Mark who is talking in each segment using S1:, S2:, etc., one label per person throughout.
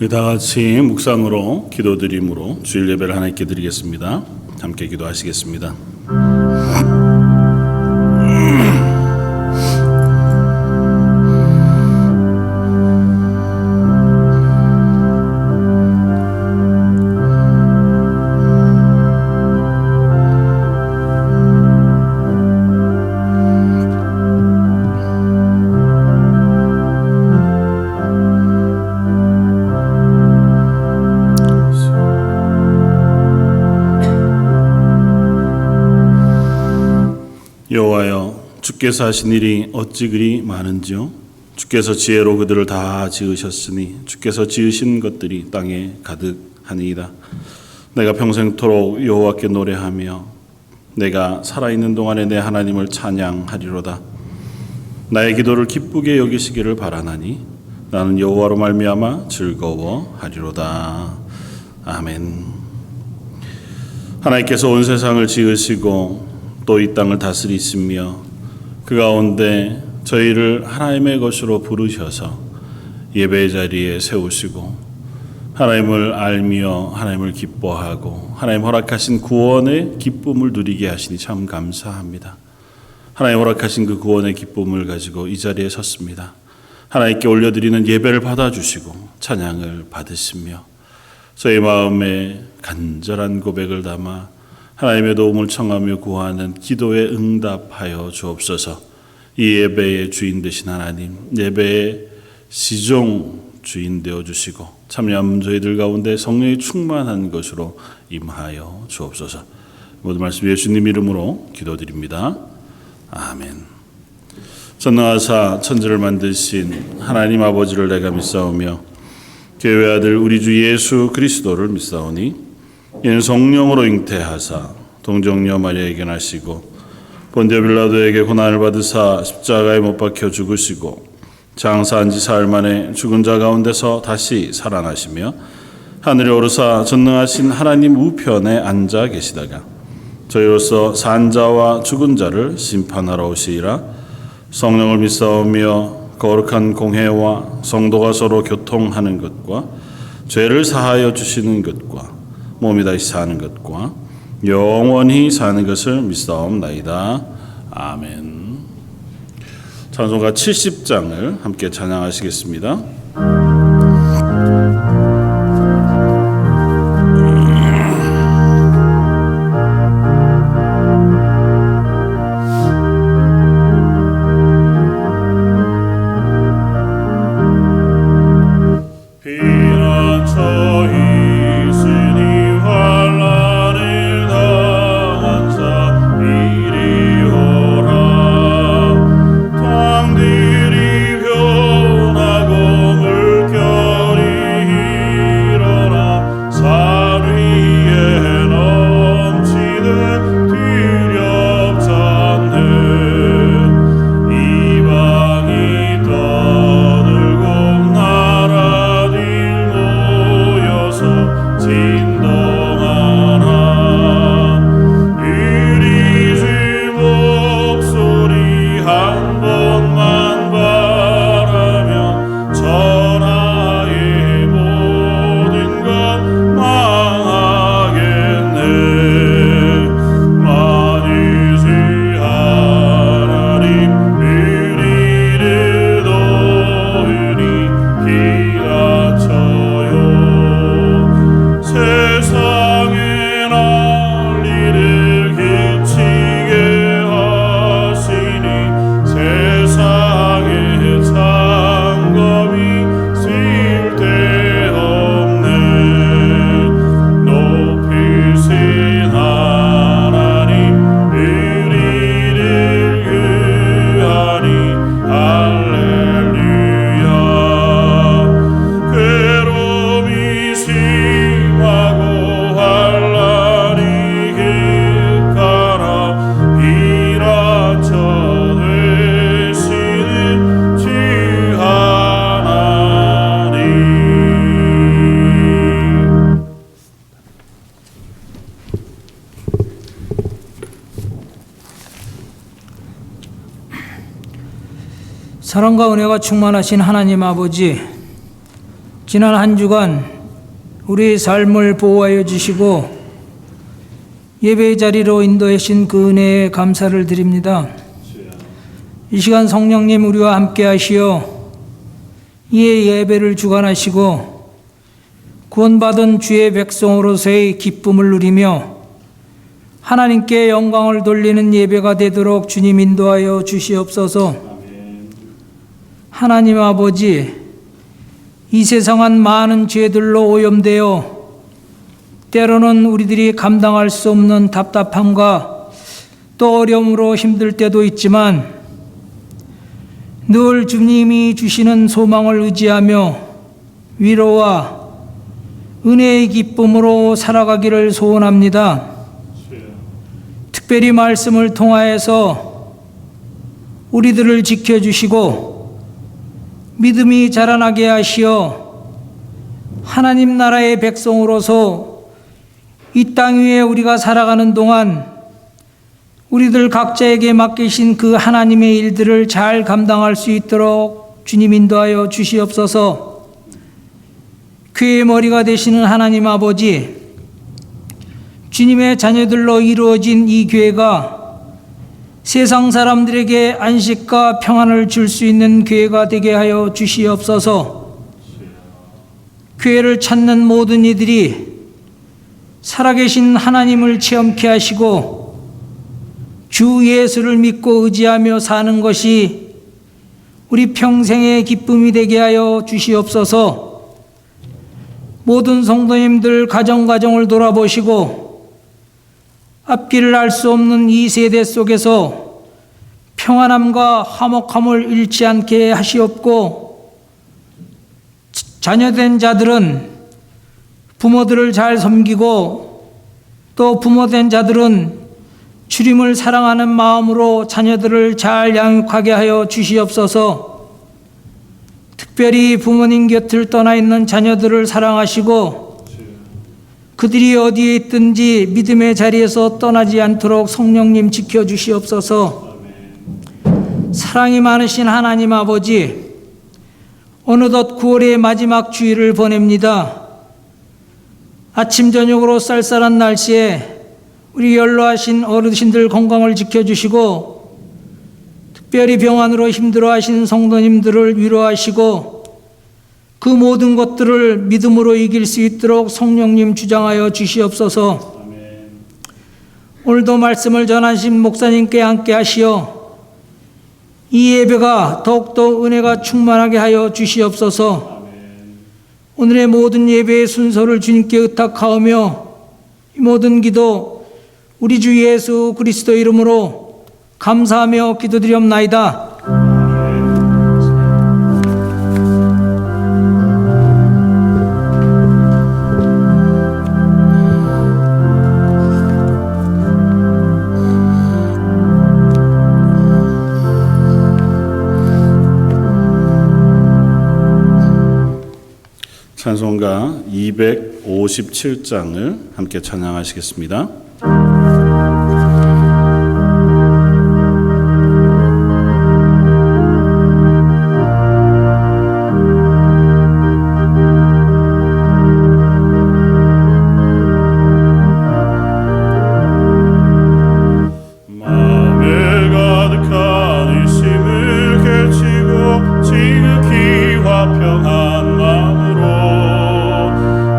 S1: 우리 다 같이 묵상으로 기도드림으로 주일 예배를 하나님께 드리겠습니다. 함께 기도하시겠습니다. 여호와여, 주께서 하신 일이 어찌 그리 많은지요. 주께서 지혜로 그들을 다 지으셨으니 주께서 지으신 것들이 땅에 가득하니이다. 내가 평생토록 여호와께 노래하며 내가 살아있는 동안에 내 하나님을 찬양하리로다. 나의 기도를 기쁘게 여기시기를 바라나니 나는 여호와로 말미암아 즐거워하리로다. 아멘. 하나님께서 온 세상을 지으시고 또 이 땅을 다스리시며 그 가운데 저희를 하나님의 것으로 부르셔서 예배의 자리에 세우시고 하나님을 알며 하나님을 기뻐하고 하나님 허락하신 구원의 기쁨을 누리게 하시니 참 감사합니다. 하나님 허락하신 그 구원의 기쁨을 가지고 이 자리에 섰습니다. 하나님께 올려드리는 예배를 받아주시고 찬양을 받으시며 저희 마음에 간절한 고백을 담아 하나님의 도움을 청하며 구하는 기도에 응답하여 주옵소서. 이 예배의 주인 되신 하나님, 예배의 시종 주인 되어 주시고 참여한 저희들 가운데 성령이 충만한 것으로 임하여 주옵소서. 모든 말씀 예수님 이름으로 기도드립니다. 아멘. 전능하사 천지를 만드신 하나님 아버지를 내가 믿사오며 그의 외아들 우리 주 예수 그리스도를 믿사오니 이는 성령으로 잉태하사 동정녀 마리아에게 나시고 본디오 빌라도에게 고난을 받으사 십자가에 못 박혀 죽으시고 장사한 지 사흘 만에 죽은 자 가운데서 다시 살아나시며 하늘에 오르사 전능하신 하나님 우편에 앉아 계시다가 저희로서 산 자와 죽은 자를 심판하러 오시리라. 성령을 믿사오며 거룩한 공회와 성도가 서로 교통하는 것과 죄를 사하여 주시는 것과 몸이 다시 사는 것과 영원히 사는 것을 믿사옵나이다. 아멘. 찬송가 70장을 함께 찬양하시겠습니다.
S2: 사랑과 은혜가 충만하신 하나님 아버지, 지난 한 주간 우리의 삶을 보호하여 주시고 예배 자리로 인도해 주신 그 은혜에 감사를 드립니다. 이 시간 성령님 우리와 함께 하시어 이의 예배를 주관하시고 구원받은 주의 백성으로서의 기쁨을 누리며 하나님께 영광을 돌리는 예배가 되도록 주님 인도하여 주시옵소서. 하나님 아버지, 이 세상은 많은 죄들로 오염되어 때로는 우리들이 감당할 수 없는 답답함과 또 어려움으로 힘들 때도 있지만 늘 주님이 주시는 소망을 의지하며 위로와 은혜의 기쁨으로 살아가기를 소원합니다. 특별히 말씀을 통하여서 우리들을 지켜주시고 믿음이 자라나게 하시어 하나님 나라의 백성으로서 이 땅 위에 우리가 살아가는 동안 우리들 각자에게 맡기신 그 하나님의 일들을 잘 감당할 수 있도록 주님 인도하여 주시옵소서. 교회의 머리가 되시는 하나님 아버지, 주님의 자녀들로 이루어진 이 교회가 세상 사람들에게 안식과 평안을 줄 수 있는 교회가 되게 하여 주시옵소서. 교회를 찾는 모든 이들이 살아계신 하나님을 체험케 하시고 주 예수를 믿고 의지하며 사는 것이 우리 평생의 기쁨이 되게 하여 주시옵소서. 모든 성도님들 가정을 돌아보시고 앞길을 알 수 없는 이 세대 속에서 평안함과 화목함을 잃지 않게 하시옵고 자녀된 자들은 부모들을 잘 섬기고 또 부모된 자들은 주님을 사랑하는 마음으로 자녀들을 잘 양육하게 하여 주시옵소서. 특별히 부모님 곁을 떠나 있는 자녀들을 사랑하시고 그들이 어디에 있든지 믿음의 자리에서 떠나지 않도록 성령님 지켜주시옵소서. 사랑이 많으신 하나님 아버지, 어느덧 9월의 마지막 주일을 보냅니다. 아침 저녁으로 쌀쌀한 날씨에 우리 연로하신 어르신들 건강을 지켜주시고 특별히 병환으로 힘들어하신 성도님들을 위로하시고 그 모든 것들을 믿음으로 이길 수 있도록 성령님 주장하여 주시옵소서. 오늘도 말씀을 전하신 목사님께 함께 하시어 이 예배가 더욱더 은혜가 충만하게 하여 주시옵소서. 오늘의 모든 예배의 순서를 주님께 의탁하오며 이 모든 기도 우리 주 예수 그리스도 이름으로 감사하며 기도드리옵나이다.
S1: 찬송가 257장을 함께 찬양하시겠습니다.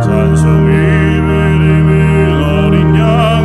S3: 찬송이 부르는 어린 양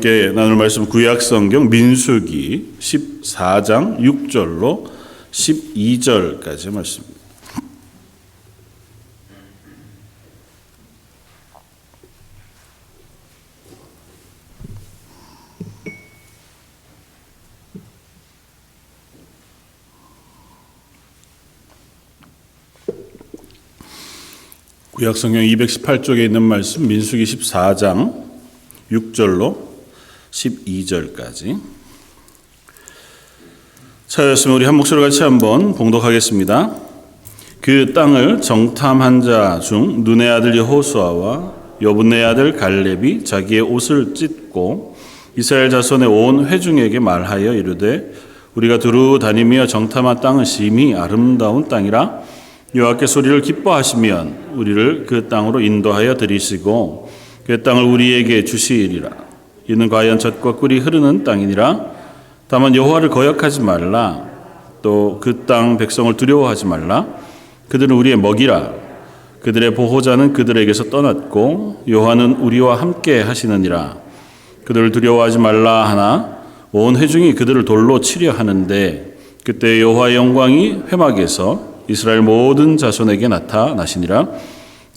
S1: 함께 나눌 말씀 구약성경 민수기 14장 6절로 12절까지 말씀입니다. 구약성경 218쪽에 있는 말씀 민수기 14장 6절로 12절까지 차였으면 우리 한 목소리 같이 한번 봉독하겠습니다. 그 땅을 정탐한 자 중 눈의 아들 여호수아와 여분의 아들 갈렙이 자기의 옷을 찢고 이스라엘 자손의 온 회중에게 말하여 이르되 우리가 두루 다니며 정탐한 땅은 심히 아름다운 땅이라 여호와께서 우리를 기뻐하시면 우리를 그 땅으로 인도하여 들이시고 그 땅을 우리에게 주시리라. 이는 과연 젖과 꿀이 흐르는 땅이니라. 다만 여호와를 거역하지 말라. 또 그 땅 백성을 두려워하지 말라. 그들은 우리의 먹이라. 그들의 보호자는 그들에게서 떠났고 여호와는 우리와 함께 하시느니라. 그들을 두려워하지 말라 하나 온 회중이 그들을 돌로 치려 하는데 그때 여호와의 영광이 회막에서 이스라엘 모든 자손에게 나타나시니라.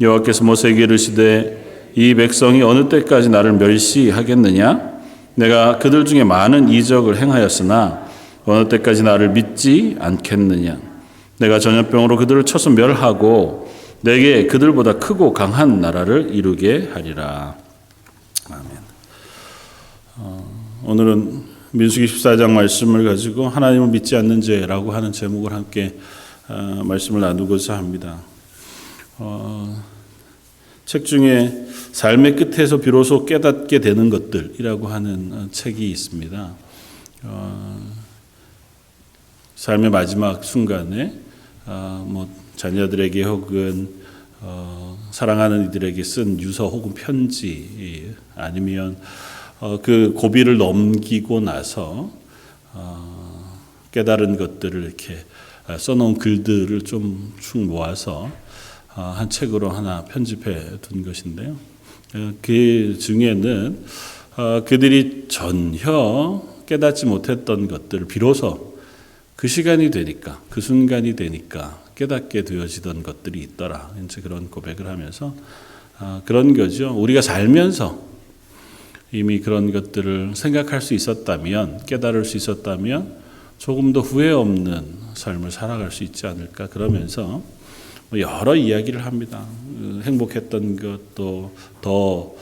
S1: 여호와께서 모세에게 이르시되 이 백성이 어느 때까지 나를 멸시하겠느냐? 내가 그들 중에 많은 이적을 행하였으나 어느 때까지 나를 믿지 않겠느냐? 내가 전염병으로 그들을 쳐서 멸하고 내게 그들보다 크고 강한 나라를 이루게 하리라. 아멘. 오늘은 민수기 14장 말씀을 가지고 하나님을 믿지 않는 죄라고 하는 제목을 함께 말씀을 나누고자 합니다. 책 중에 삶의 끝에서 비로소 깨닫게 되는 것들이라고 하는 책이 있습니다. 삶의 마지막 순간에 자녀들에게 혹은 사랑하는 이들에게 쓴 유서 혹은 편지 아니면 그 고비를 넘기고 나서 깨달은 것들을 이렇게 써놓은 글들을 좀 축 모아서 한 책으로 하나 편집해 둔 것인데요. 그 중에는 그들이 전혀 깨닫지 못했던 것들을 비로소 그 시간이 되니까, 그 순간이 되니까 깨닫게 되어지던 것들이 있더라. 이제 그런 고백을 하면서 그런 거죠. 우리가 살면서 이미 그런 것들을 생각할 수 있었다면, 깨달을 수 있었다면 조금 더 후회 없는 삶을 살아갈 수 있지 않을까 그러면서 여러 이야기를 합니다. 행복했던 것도 더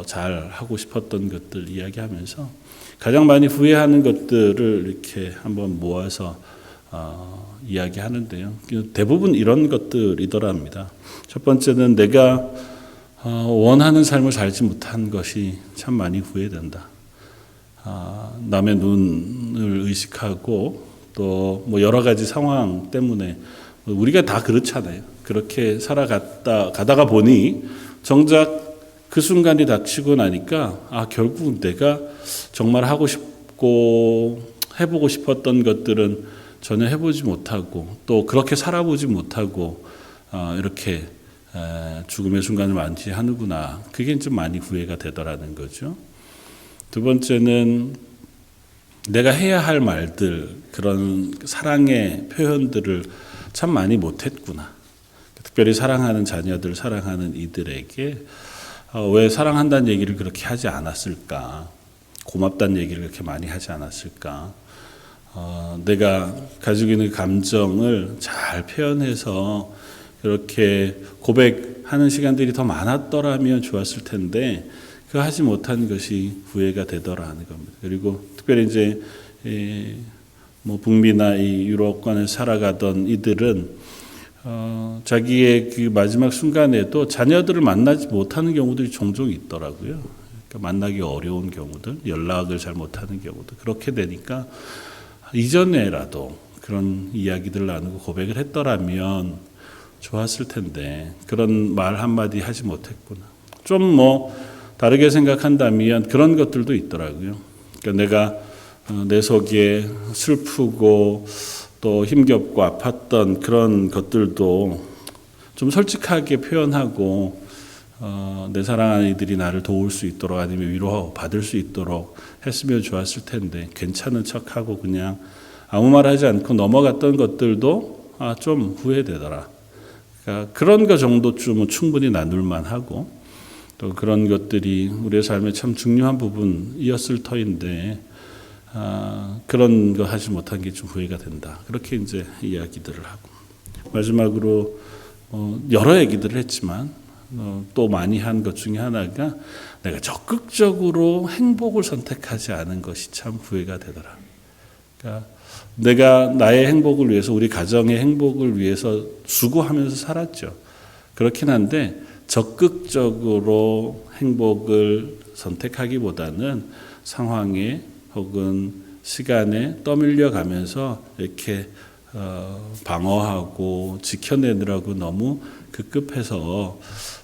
S1: 잘 하고 싶었던 것들 이야기하면서 가장 많이 후회하는 것들을 이렇게 한번 모아서 이야기하는데요. 대부분 이런 것들이더랍니다. 첫 번째는 내가 원하는 삶을 살지 못한 것이 참 많이 후회된다. 남의 눈을 의식하고 또 여러 가지 상황 때문에 우리가 다 그렇잖아요. 그렇게 가다가 보니 정작 그 순간이 닥치고 나니까 결국 내가 정말 하고 싶고 해보고 싶었던 것들은 전혀 해보지 못하고 또 그렇게 살아보지 못하고 이렇게 죽음의 순간을 맞이하는구나. 그게 좀 많이 후회가 되더라는 거죠. 두 번째는 내가 해야 할 말들, 그런 사랑의 표현들을 참 많이 못했구나. 특별히 사랑하는 자녀들, 사랑하는 이들에게 왜 사랑한다는 얘기를 그렇게 하지 않았을까? 고맙다는 얘기를 그렇게 많이 하지 않았을까? 내가 가지고 있는 감정을 잘 표현해서 그렇게 고백하는 시간들이 더 많았더라면 좋았을 텐데 그 하지 못한 것이 후회가 되더라는 겁니다. 그리고 특별히 이제 북미나 이 유럽권에 살아가던 이들은 자기의 그 마지막 순간에도 자녀들을 만나지 못하는 경우들이 종종 있더라고요. 그러니까 만나기 어려운 경우들, 연락을 잘 못하는 경우들. 그렇게 되니까 이전에라도 그런 이야기들을 나누고 고백을 했더라면 좋았을 텐데 그런 말 한마디 하지 못했구나. 좀 다르게 생각한다면 그런 것들도 있더라고요. 그러니까 내가 내 속에 슬프고 또 힘겹고 아팠던 그런 것들도 좀 솔직하게 표현하고 내 사랑하는 이들이 나를 도울 수 있도록 아니면 위로받을 수 있도록 했으면 좋았을 텐데 괜찮은 척하고 그냥 아무 말 하지 않고 넘어갔던 것들도 좀 후회되더라. 그러니까 그런 거 정도쯤은 충분히 나눌만 하고 또 그런 것들이 우리의 삶에 참 중요한 부분이었을 터인데 그런 거 하지 못한 게 좀 후회가 된다. 그렇게 이제 이야기들을 하고 마지막으로 여러 얘기들을 했지만 또 많이 한 것 중에 하나가 내가 적극적으로 행복을 선택하지 않은 것이 참 후회가 되더라. 그러니까 내가 나의 행복을 위해서 우리 가정의 행복을 위해서 수고하면서 살았죠. 그렇긴 한데 적극적으로 행복을 선택하기보다는 상황에 혹은 시간에 떠밀려 가면서 이렇게 방어하고 지켜내느라고 너무 급급해서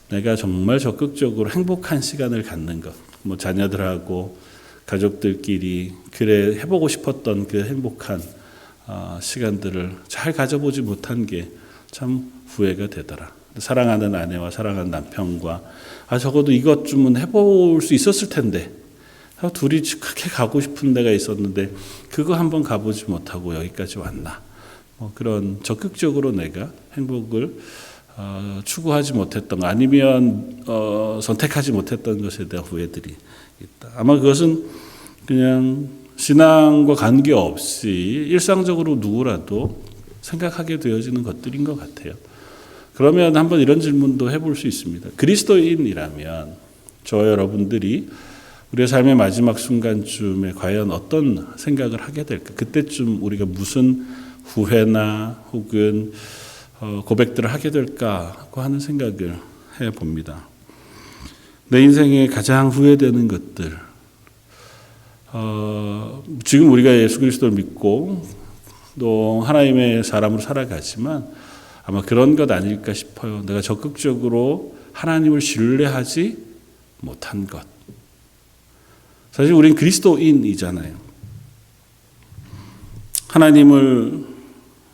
S1: 내가 정말 적극적으로 행복한 시간을 갖는 것, 자녀들하고 가족들끼리 그래 해보고 싶었던 그 행복한 시간들을 잘 가져보지 못한 게 참 후회가 되더라. 사랑하는 아내와 사랑하는 남편과 적어도 이것쯤은 해볼 수 있었을 텐데 둘이 그렇게 가고 싶은 데가 있었는데 그거 한번 가보지 못하고 여기까지 왔나. 그런 적극적으로 내가 행복을 추구하지 못했던 거 아니면 선택하지 못했던 것에 대한 후회들이 있다. 아마 그것은 그냥 신앙과 관계없이 일상적으로 누구라도 생각하게 되어지는 것들인 것 같아요. 그러면 한번 이런 질문도 해볼 수 있습니다. 그리스도인이라면 저와 여러분들이 우리의 삶의 마지막 순간쯤에 과연 어떤 생각을 하게 될까? 그때쯤 우리가 무슨 후회나 혹은 고백들을 하게 될까 하는 생각을 해봅니다. 내 인생에 가장 후회되는 것들, 지금 우리가 예수 그리스도를 믿고 또 하나님의 사람으로 살아가지만 아마 그런 것 아닐까 싶어요. 내가 적극적으로 하나님을 신뢰하지 못한 것. 사실 우린 그리스도인이잖아요. 하나님을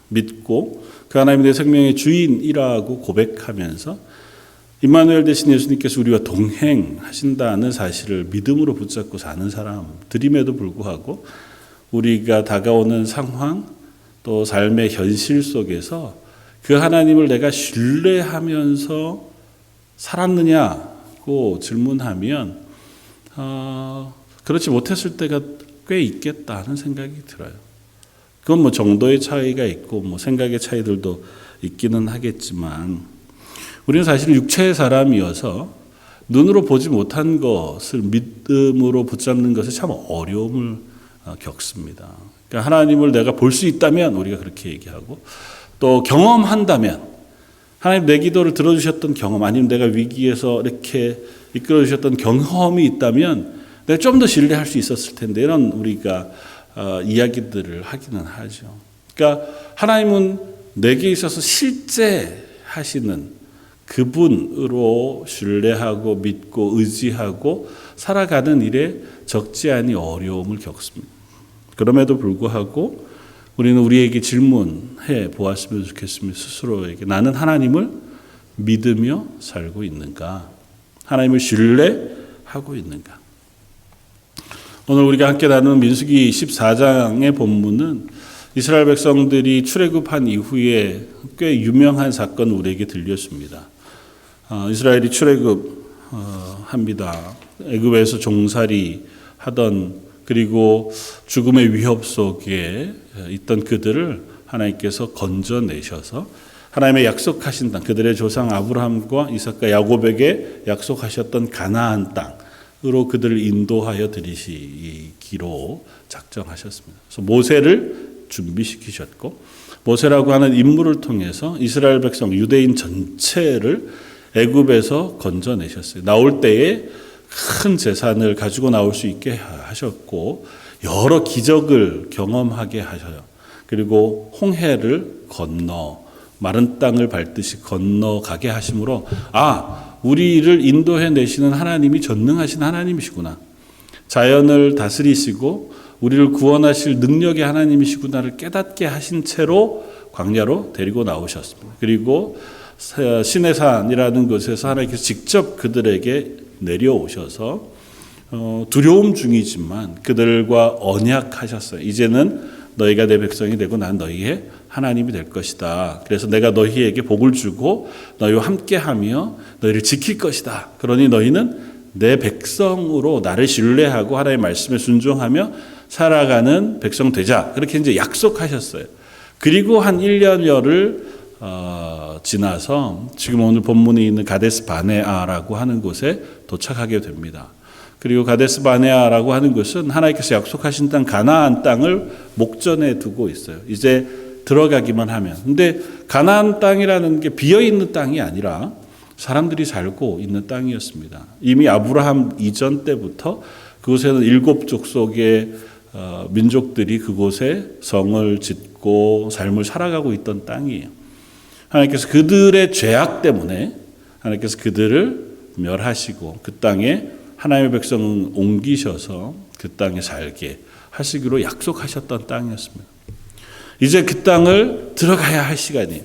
S1: 믿고 그 하나님이 내 생명의 주인이라고 고백하면서 임마누엘 되신 예수님께서 우리와 동행하신다는 사실을 믿음으로 붙잡고 사는 사람들임에도 불구하고 우리가 다가오는 상황 또 삶의 현실 속에서 그 하나님을 내가 신뢰하면서 살았느냐고 질문하면 그렇지 못했을 때가 꽤 있겠다 하는 생각이 들어요. 그건 정도의 차이가 있고 생각의 차이들도 있기는 하겠지만 우리는 사실 육체의 사람이어서 눈으로 보지 못한 것을 믿음으로 붙잡는 것에 참 어려움을 겪습니다. 그러니까 하나님을 내가 볼 수 있다면 우리가 그렇게 얘기하고 또 경험한다면 하나님 내 기도를 들어주셨던 경험 아니면 내가 위기에서 이렇게 이끌어주셨던 경험이 있다면 내가 좀 더 신뢰할 수 있었을 텐데 이런 우리가 이야기들을 하기는 하죠. 그러니까 하나님은 내게 있어서 실제 하시는 그분으로 신뢰하고 믿고 의지하고 살아가는 일에 적지 않은 어려움을 겪습니다. 그럼에도 불구하고 우리는 우리에게 질문해 보았으면 좋겠습니다. 스스로에게 나는 하나님을 믿으며 살고 있는가? 하나님을 신뢰하고 있는가? 오늘 우리가 함께 나누는 민수기 14장의 본문은 이스라엘 백성들이 출애굽한 이후에 꽤 유명한 사건을 우리에게 들려줍니다. 이스라엘이 출애굽합니다. 애굽에서 종살이 하던 그리고 죽음의 위협 속에 있던 그들을 하나님께서 건져내셔서 하나님의 약속하신 땅, 그들의 조상 아브라함과 이삭과 야곱에게 약속하셨던 가나안 땅으로 그들을 인도하여 들이시기로 작정하셨습니다. 그래서 모세를 준비시키셨고 모세라고 하는 인물을 통해서 이스라엘 백성, 유대인 전체를 애굽에서 건져내셨어요. 나올 때에 큰 재산을 가지고 나올 수 있게 하셨고 여러 기적을 경험하게 하셔요. 그리고 홍해를 건너 마른 땅을 밟듯이 건너가게 하심으로 우리를 인도해 내시는 하나님이 전능하신 하나님이시구나. 자연을 다스리시고 우리를 구원하실 능력의 하나님이시구나를 깨닫게 하신 채로 광야로 데리고 나오셨습니다. 그리고 시내산이라는 곳에서 하나님께서 직접 그들에게 내려오셔서 두려움 중이지만 그들과 언약하셨어요. 이제는 너희가 내 백성이 되고 난 너희의 하나님이 될 것이다. 그래서 내가 너희에게 복을 주고 너희와 함께하며 너희를 지킬 것이다. 그러니 너희는 내 백성으로 나를 신뢰하고 하나님의 말씀에 순종하며 살아가는 백성 되자. 그렇게 이제 약속하셨어요. 그리고 한 1년여를 지나서 지금 오늘 본문에 있는 가데스 바네아라고 하는 곳에 도착하게 됩니다. 그리고 가데스 바네아라고 하는 곳은 하나님께서 약속하신 땅 가나안 땅을 목전에 두고 있어요. 이제 들어가기만 하면. 근데 가나안 땅이라는 게 비어 있는 땅이 아니라 사람들이 살고 있는 땅이었습니다. 이미 아브라함 이전 때부터 그곳에는 7 족속의 민족들이 그곳에 성을 짓고 삶을 살아가고 있던 땅이에요. 하나님께서 그들의 죄악 때문에 하나님께서 그들을 멸하시고 그 땅에 하나님의 백성을 옮기셔서 그 땅에 살게 하시기로 약속하셨던 땅이었습니다. 이제 그 땅을 들어가야 할 시간이에요.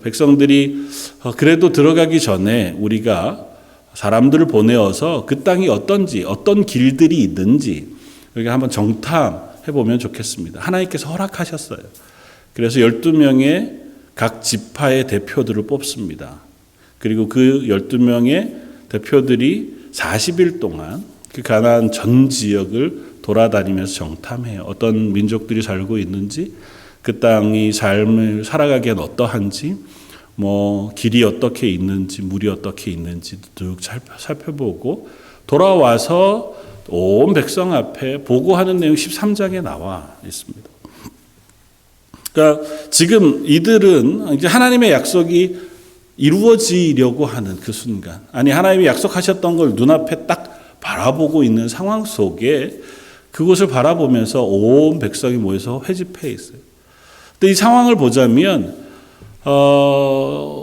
S1: 백성들이 그래도 들어가기 전에 우리가 사람들을 보내어서 그 땅이 어떤지, 어떤 길들이 있는지 여기 한번 정탐해 보면 좋겠습니다. 하나님께서 허락하셨어요. 그래서 12명의 각 지파의 대표들을 뽑습니다. 그리고 그 12명의 대표들이 40일 동안 그 가나안 전 지역을 돌아다니면서 정탐해요. 어떤 민족들이 살고 있는지, 그 땅이 삶을 살아가기엔 어떠한지, 길이 어떻게 있는지, 물이 어떻게 있는지 쭉 살펴보고 돌아와서 온 백성 앞에 보고하는 내용 13장에 나와 있습니다. 그러니까 지금 이들은 이제 하나님의 약속이 이루어지려고 하는 그 순간, 아니 하나님이 약속하셨던 걸 눈앞에 딱 바라보고 있는 상황 속에 그곳을 바라보면서 온 백성이 모여서 회집해 있어요. 근데 이 상황을 보자면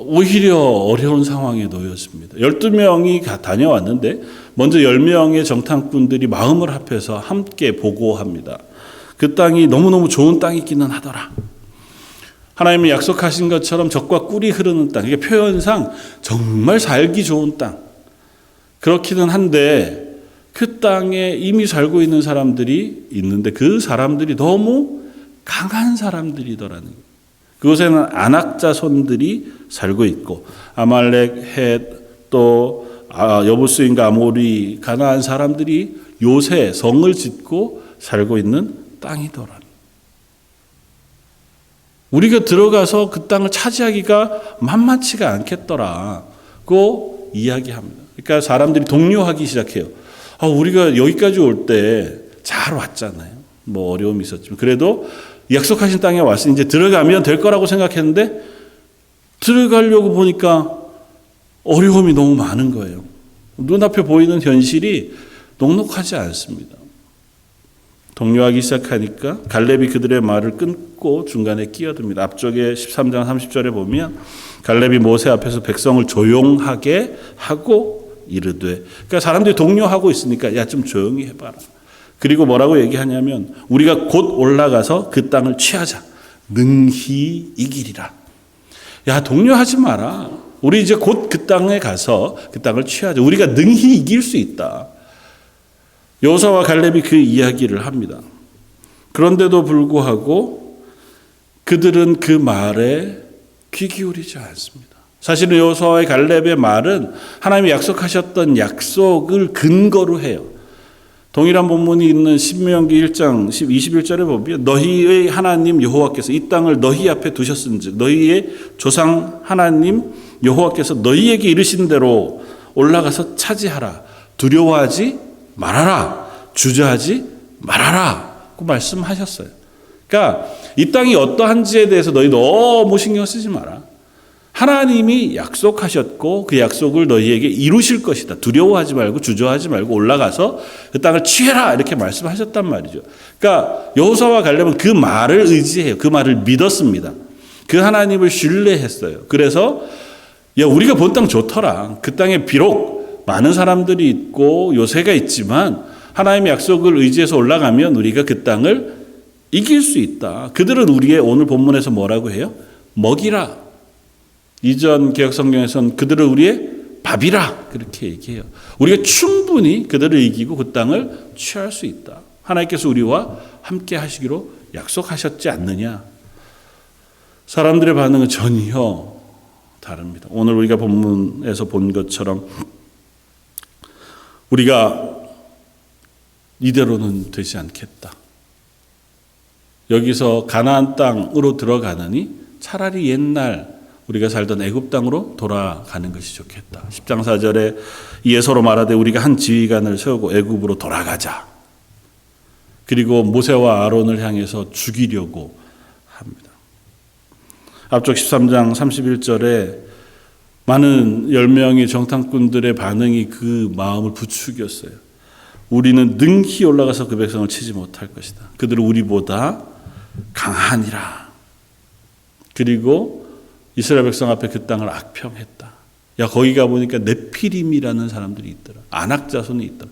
S1: 오히려 어려운 상황에 놓였습니다. 12명이 다녀왔는데 먼저 10명의 정탐꾼들이 마음을 합해서 함께 보고합니다. 그 땅이 너무너무 좋은 땅이기는 하더라. 하나님이 약속하신 것처럼 젖과 꿀이 흐르는 땅, 이게 표현상 정말 살기 좋은 땅. 그렇기는 한데 그 땅에 이미 살고 있는 사람들이 있는데 그 사람들이 너무 강한 사람들이더라는 거예요. 그곳에는 아낙 자손들이 살고 있고 아말렉, 헷, 또 여부스인과 아모리, 가나안 사람들이 요새 성을 짓고 살고 있는 땅이더라. 우리가 들어가서 그 땅을 차지하기가 만만치가 않겠더라고 이야기합니다. 그러니까 사람들이 동요하기 시작해요. 우리가 여기까지 올 때 잘 왔잖아요. 어려움이 있었지만 그래도 약속하신 땅에 와서 이제 들어가면 될 거라고 생각했는데 들어가려고 보니까 어려움이 너무 많은 거예요. 눈앞에 보이는 현실이 녹록하지 않습니다. 동요하기 시작하니까 갈렙이 그들의 말을 끊고 중간에 끼어듭니다. 앞쪽에 13장 30절에 보면 갈렙이 모세 앞에서 백성을 조용하게 하고 이르되, 그러니까 사람들이 동요하고 있으니까 야 좀 조용히 해봐라. 그리고 뭐라고 얘기하냐면 우리가 곧 올라가서 그 땅을 취하자. 능히 이기리라. 야 동요하지 마라. 우리 이제 곧 그 땅에 가서 그 땅을 취하자. 우리가 능히 이길 수 있다. 여호수아와 갈렙이 그 이야기를 합니다. 그런데도 불구하고 그들은 그 말에 귀 기울이지 않습니다. 사실은 여호수아와 갈렙의 말은 하나님이 약속하셨던 약속을 근거로 해요. 동일한 본문이 있는 신명기 1장 21절에 보면 너희의 하나님 여호와께서 이 땅을 너희 앞에 두셨은즉 너희의 조상 하나님 여호와께서 너희에게 이르신 대로 올라가서 차지하라. 두려워하지 말아라. 주저하지 말아라. 그 말씀하셨어요. 그러니까 이 땅이 어떠한지에 대해서 너희 너무 신경 쓰지 마라. 하나님이 약속하셨고 그 약속을 너희에게 이루실 것이다. 두려워하지 말고 주저하지 말고 올라가서 그 땅을 취해라. 이렇게 말씀하셨단 말이죠. 그러니까 여호수아와 갈렙은 그 말을 의지해요. 그 말을 믿었습니다. 그 하나님을 신뢰했어요. 그래서 야 우리가 본 땅 좋더라. 그 땅에 비록 많은 사람들이 있고 요새가 있지만 하나님의 약속을 의지해서 올라가면 우리가 그 땅을 이길 수 있다. 그들은 우리의 오늘 본문에서 뭐라고 해요? 먹이라. 이전 개혁 성경에서는 그들을 우리의 밥이라 그렇게 얘기해요. 우리가 충분히 그들을 이기고 그 땅을 취할 수 있다. 하나님께서 우리와 함께 하시기로 약속하셨지 않느냐. 사람들의 반응은 전혀 다릅니다. 오늘 우리가 본문에서 본 것처럼 우리가 이대로는 되지 않겠다. 여기서 가나안 땅으로 들어가느니 차라리 옛날 우리가 살던 애굽 땅으로 돌아가는 것이 좋겠다. 10장 4절에 이에 서로 말하되 우리가 한 지휘관을 세우고 애굽으로 돌아가자. 그리고 모세와 아론을 향해서 죽이려고 합니다. 앞쪽 13장 31절에 많은 10명의 정탐꾼들의 반응이 그 마음을 부추겼어요. 우리는 능히 올라가서 그 백성을 치지 못할 것이다. 그들은 우리보다 강하니라. 그리고 이스라엘 백성 앞에 그 땅을 악평했다. 야, 거기 가보니까 네피림이라는 사람들이 있더라. 안악자손이 있더라.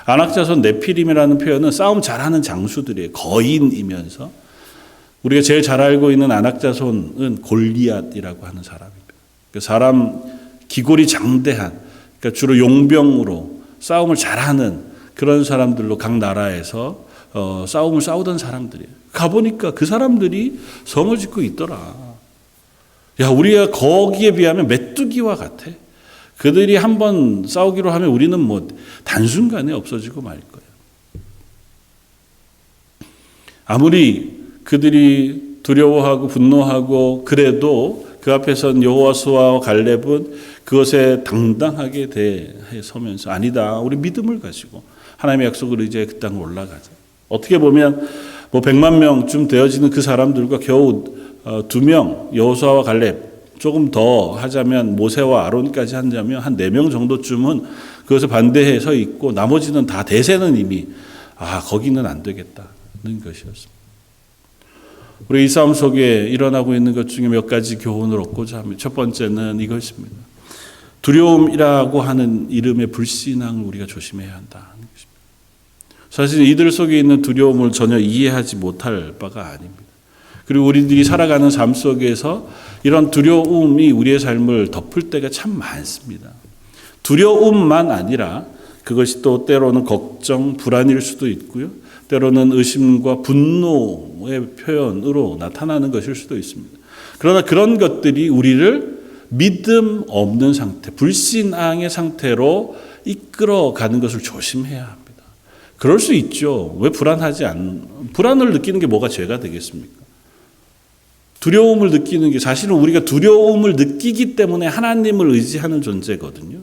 S1: 안악자손 네피림이라는 표현은 싸움 잘하는 장수들이에요. 거인이면서 우리가 제일 잘 알고 있는 안악자손은 골리앗이라고 하는 사람입니다. 그 사람 기골이 장대한, 그러니까 주로 용병으로 싸움을 잘하는 그런 사람들로 각 나라에서 싸움을 싸우던 사람들이에요. 가보니까 그 사람들이 성을 짓고 있더라. 야, 우리가 거기에 비하면 메뚜기와 같아. 그들이 한번 싸우기로 하면 우리는 뭐 단순간에 없어지고 말 거야. 아무리 그들이 두려워하고 분노하고 그래도 그 앞에선 여호수아와 갈렙은 그것에 당당하게 대서면서 아니다. 우리 믿음을 가지고 하나님의 약속을 의지해 그 땅을 올라가자. 어떻게 보면 뭐 100만 명쯤 되어지는 그 사람들과 겨우 2명 여호수아와 갈렙, 조금 더 하자면 모세와 아론까지 한다면 한 4명 정도쯤은 그것을 반대해 서 있고 나머지는 다 대세는 이미 거기는 안 되겠다는 것이었습니다. 우리 이 싸움 속에 일어나고 있는 것 중에 몇 가지 교훈을 얻고자 합니다. 첫 번째는 이것입니다. 두려움이라고 하는 이름의 불신앙을 우리가 조심해야 한다는 것입니다. 사실 이들 속에 있는 두려움을 전혀 이해하지 못할 바가 아닙니다. 그리고 우리들이 살아가는 삶 속에서 이런 두려움이 우리의 삶을 덮을 때가 참 많습니다. 두려움만 아니라 그것이 또 때로는 걱정, 불안일 수도 있고요. 때로는 의심과 분노의 표현으로 나타나는 것일 수도 있습니다. 그러나 그런 것들이 우리를 믿음 없는 상태, 불신앙의 상태로 이끌어가는 것을 조심해야 합니다. 그럴 수 있죠. 왜 불안을 느끼는 게 뭐가 죄가 되겠습니까? 두려움을 느끼는 게 사실은 우리가 두려움을 느끼기 때문에 하나님을 의지하는 존재거든요.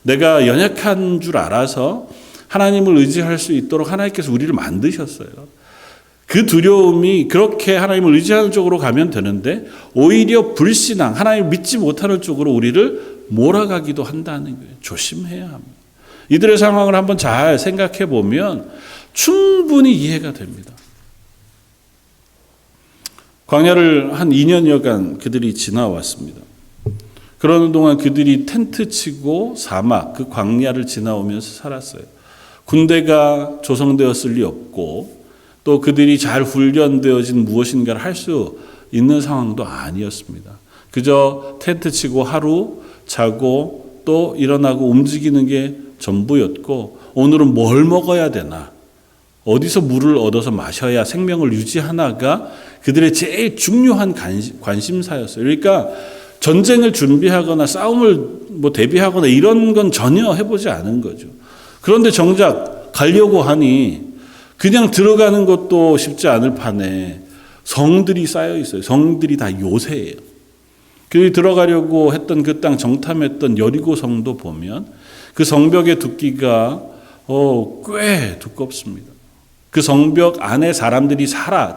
S1: 내가 연약한 줄 알아서 하나님을 의지할 수 있도록 하나님께서 우리를 만드셨어요. 그 두려움이 그렇게 하나님을 의지하는 쪽으로 가면 되는데 오히려 불신앙, 하나님을 믿지 못하는 쪽으로 우리를 몰아가기도 한다는 거예요. 조심해야 합니다. 이들의 상황을 한번 잘 생각해 보면 충분히 이해가 됩니다. 광야를 한 2년여간 그들이 지나왔습니다. 그러는 동안 그들이 텐트 치고 사막, 그 광야를 지나오면서 살았어요. 군대가 조성되었을 리 없고 또 그들이 잘 훈련되어진 무엇인가를 할 수 있는 상황도 아니었습니다. 그저 텐트 치고 하루 자고 또 일어나고 움직이는 게 전부였고 오늘은 뭘 먹어야 되나, 어디서 물을 얻어서 마셔야 생명을 유지하나가 그들의 제일 중요한 관심사였어요. 그러니까 전쟁을 준비하거나 싸움을 대비하거나 이런 건 전혀 해보지 않은 거죠. 그런데 정작 가려고 하니 그냥 들어가는 것도 쉽지 않을 판에 성들이 쌓여 있어요. 성들이 다 요새예요. 그 들어가려고 했던 그 땅 정탐했던 여리고 성도 보면 그 성벽의 두께가 꽤 두껍습니다. 그 성벽 안에 사람들이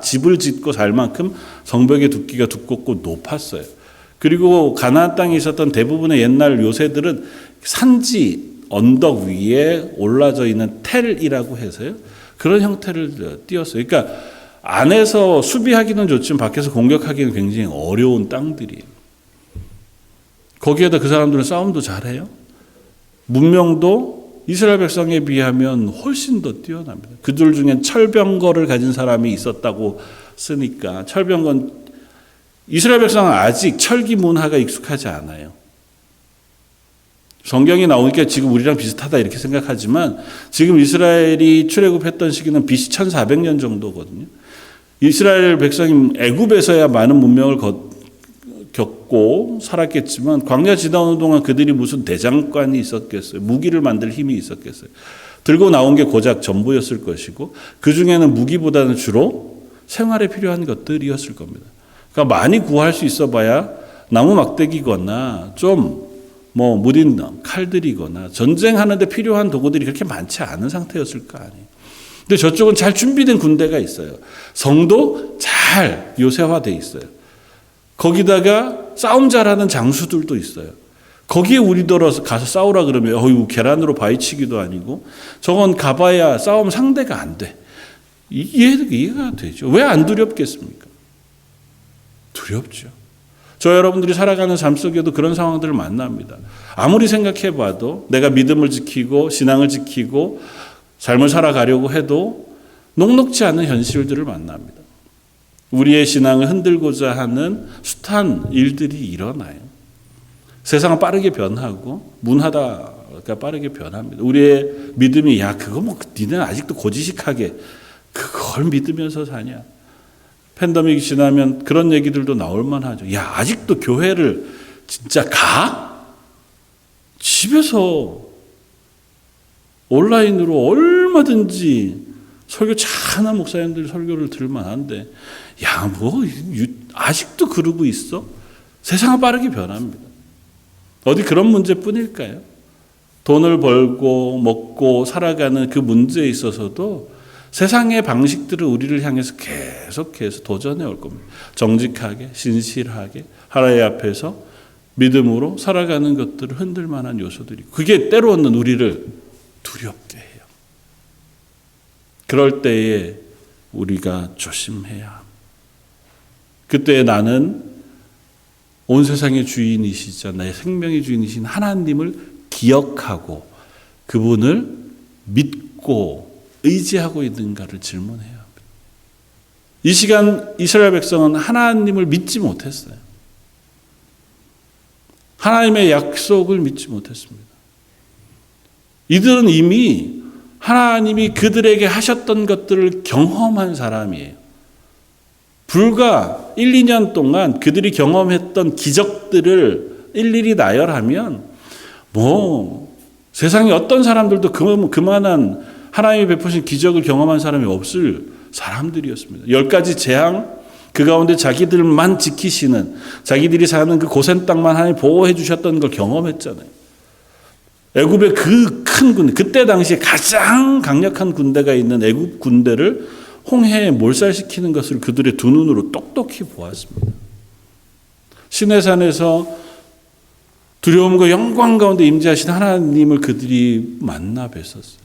S1: 집을 짓고 살 만큼 성벽의 두께가 두껍고 높았어요. 그리고 가나안 땅에 있었던 대부분의 옛날 요새들은 산지 언덕 위에 올라져 있는 텔이라고 해서요. 그런 형태를 띄었어요. 그러니까 안에서 수비하기는 좋지만 밖에서 공격하기는 굉장히 어려운 땅들이에요. 거기에다 그 사람들은 싸움도 잘해요. 문명도 이스라엘 백성에 비하면 훨씬 더 뛰어납니다. 그들 중엔 철병거를 가진 사람이 있었다고 쓰니까 철병거는 이스라엘 백성은 아직 철기 문화가 익숙하지 않아요. 성경이 나오니까 지금 우리랑 비슷하다 이렇게 생각하지만 지금 이스라엘이 출애굽했던 시기는 BC 1400년 정도거든요. 이스라엘 백성이 애굽에서야 많은 문명을 겪고 살았겠지만 광야 지나오는 동안 그들이 무슨 대장간이 있었겠어요. 무기를 만들 힘이 있었겠어요. 들고 나온 게 고작 전부였을 것이고 그중에는 무기보다는 주로 생활에 필요한 것들이었을 겁니다. 그러니까 많이 구할 수 있어 봐야 나무 막대기거나 좀 무딘 칼들이거나 전쟁하는데 필요한 도구들이 그렇게 많지 않은 상태였을 거 아니에요. 근데 저쪽은 잘 준비된 군대가 있어요. 성도 잘 요새화돼 있어요. 거기다가 싸움 잘하는 장수들도 있어요. 거기에 우리더러 가서 싸우라 그러면 계란으로 바위치기도 아니고 저건 가봐야 싸움 상대가 안 돼. 이해가 되죠. 왜 안 두렵겠습니까? 두렵죠. 저 여러분들이 살아가는 삶 속에도 그런 상황들을 만납니다. 아무리 생각해봐도 내가 믿음을 지키고 신앙을 지키고 삶을 살아가려고 해도 녹록지 않은 현실들을 만납니다. 우리의 신앙을 흔들고자 하는 숱한 일들이 일어나요. 세상은 빠르게 변하고 문화가 빠르게 변합니다. 우리의 믿음이 그거 니는 아직도 고지식하게 그걸 믿으면서 사냐. 팬데믹이 지나면 그런 얘기들도 나올 만하죠. 아직도 교회를 진짜 가? 집에서 온라인으로 얼마든지 설교 잘하는 목사님들 설교를 들만한데 아직도 그러고 있어? 세상은 빠르게 변합니다. 어디 그런 문제뿐일까요? 돈을 벌고 먹고 살아가는 그 문제에 있어서도 세상의 방식들은 우리를 향해서 계속해서 도전해 올 겁니다. 정직하게, 신실하게 하나님 앞에서 믿음으로 살아가는 것들을 흔들 만한 요소들이 그게 때로는 우리를 두렵게 해요. 그럴 때에 우리가 조심해야 합니다. 그때 나는 온 세상의 주인이시자 나의 생명의 주인이신 하나님을 기억하고 그분을 믿고 의지하고 있는가를 질문해야 합니다. 이 시간 이스라엘 백성은 하나님을 믿지 못했어요. 하나님의 약속을 믿지 못했습니다. 이들은 이미 하나님이 그들에게 하셨던 것들을 경험한 사람이에요. 불과 1, 2년 동안 그들이 경험했던 기적들을 일일이 나열하면 세상에 어떤 사람들도 그만한 하나님이 베푸신 기적을 경험한 사람이 없을 사람들이었습니다. 10가지 재앙 그 가운데 자기들만 지키시는 자기들이 사는 그 고센 땅만 하나님 보호해 주셨던 걸 경험했잖아요. 애굽의 그 큰 군대 그때 당시에 가장 강력한 군대가 있는 애굽 군대를 홍해에 몰살시키는 것을 그들의 두 눈으로 똑똑히 보았습니다. 시내산에서 두려움과 영광 가운데 임재하신 하나님을 그들이 만나 뵀었어요.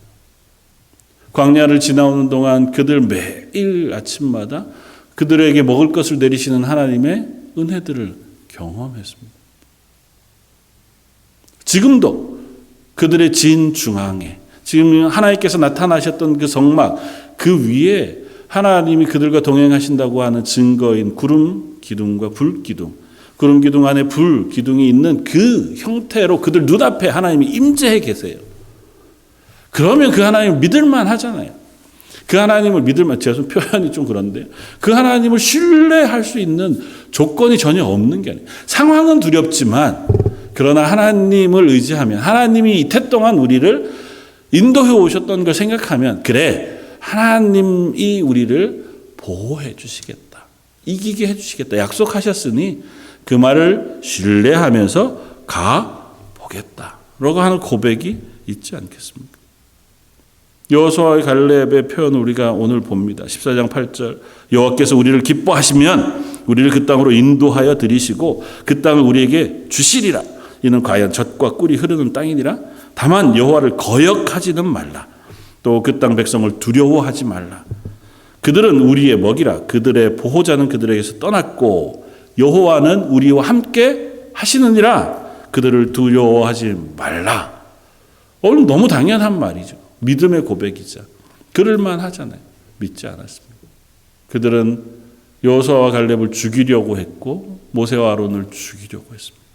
S1: 광야를 지나오는 동안 그들 매일 아침마다 그들에게 먹을 것을 내리시는 하나님의 은혜들을 경험했습니다. 지금도 그들의 진 중앙에 지금 하나님께서 나타나셨던 그 성막 그 위에 하나님이 그들과 동행하신다고 하는 증거인 구름 기둥과 불 기둥, 구름 기둥 안에 불 기둥이 있는 그 형태로 그들 눈앞에 하나님이 임재해 계세요. 그러면 그 하나님을 믿을만 하잖아요. 그 하나님을 믿을만, 제가 표현이 좀 그런데 그 하나님을 신뢰할 수 있는 조건이 전혀 없는 게 아니에요. 상황은 두렵지만 그러나 하나님을 의지하면 하나님이 이태 동안 우리를 인도해 오셨던 걸 생각하면 그래 하나님이 우리를 보호해 주시겠다. 이기게 해 주시겠다. 약속하셨으니 그 말을 신뢰하면서 가보겠다. 라고 하는 고백이 있지 않겠습니까? 여호수아와 갈렙의 표현을 우리가 오늘 봅니다. 14장 8절 여호와께서 우리를 기뻐하시면 우리를 그 땅으로 인도하여 들이시고 그 땅을 우리에게 주시리라. 이는 과연 젖과 꿀이 흐르는 땅이니라. 다만 여호와를 거역하지는 말라. 또 그 땅 백성을 두려워하지 말라. 그들은 우리의 먹이라. 그들의 보호자는 그들에게서 떠났고 여호와는 우리와 함께 하시느니라. 그들을 두려워하지 말라. 오늘 너무 당연한 말이죠. 믿음의 고백이자 그럴만 하잖아요. 믿지 않았습니다. 그들은 여호수아와 갈렙을 죽이려고 했고 모세와 아론을 죽이려고 했습니다.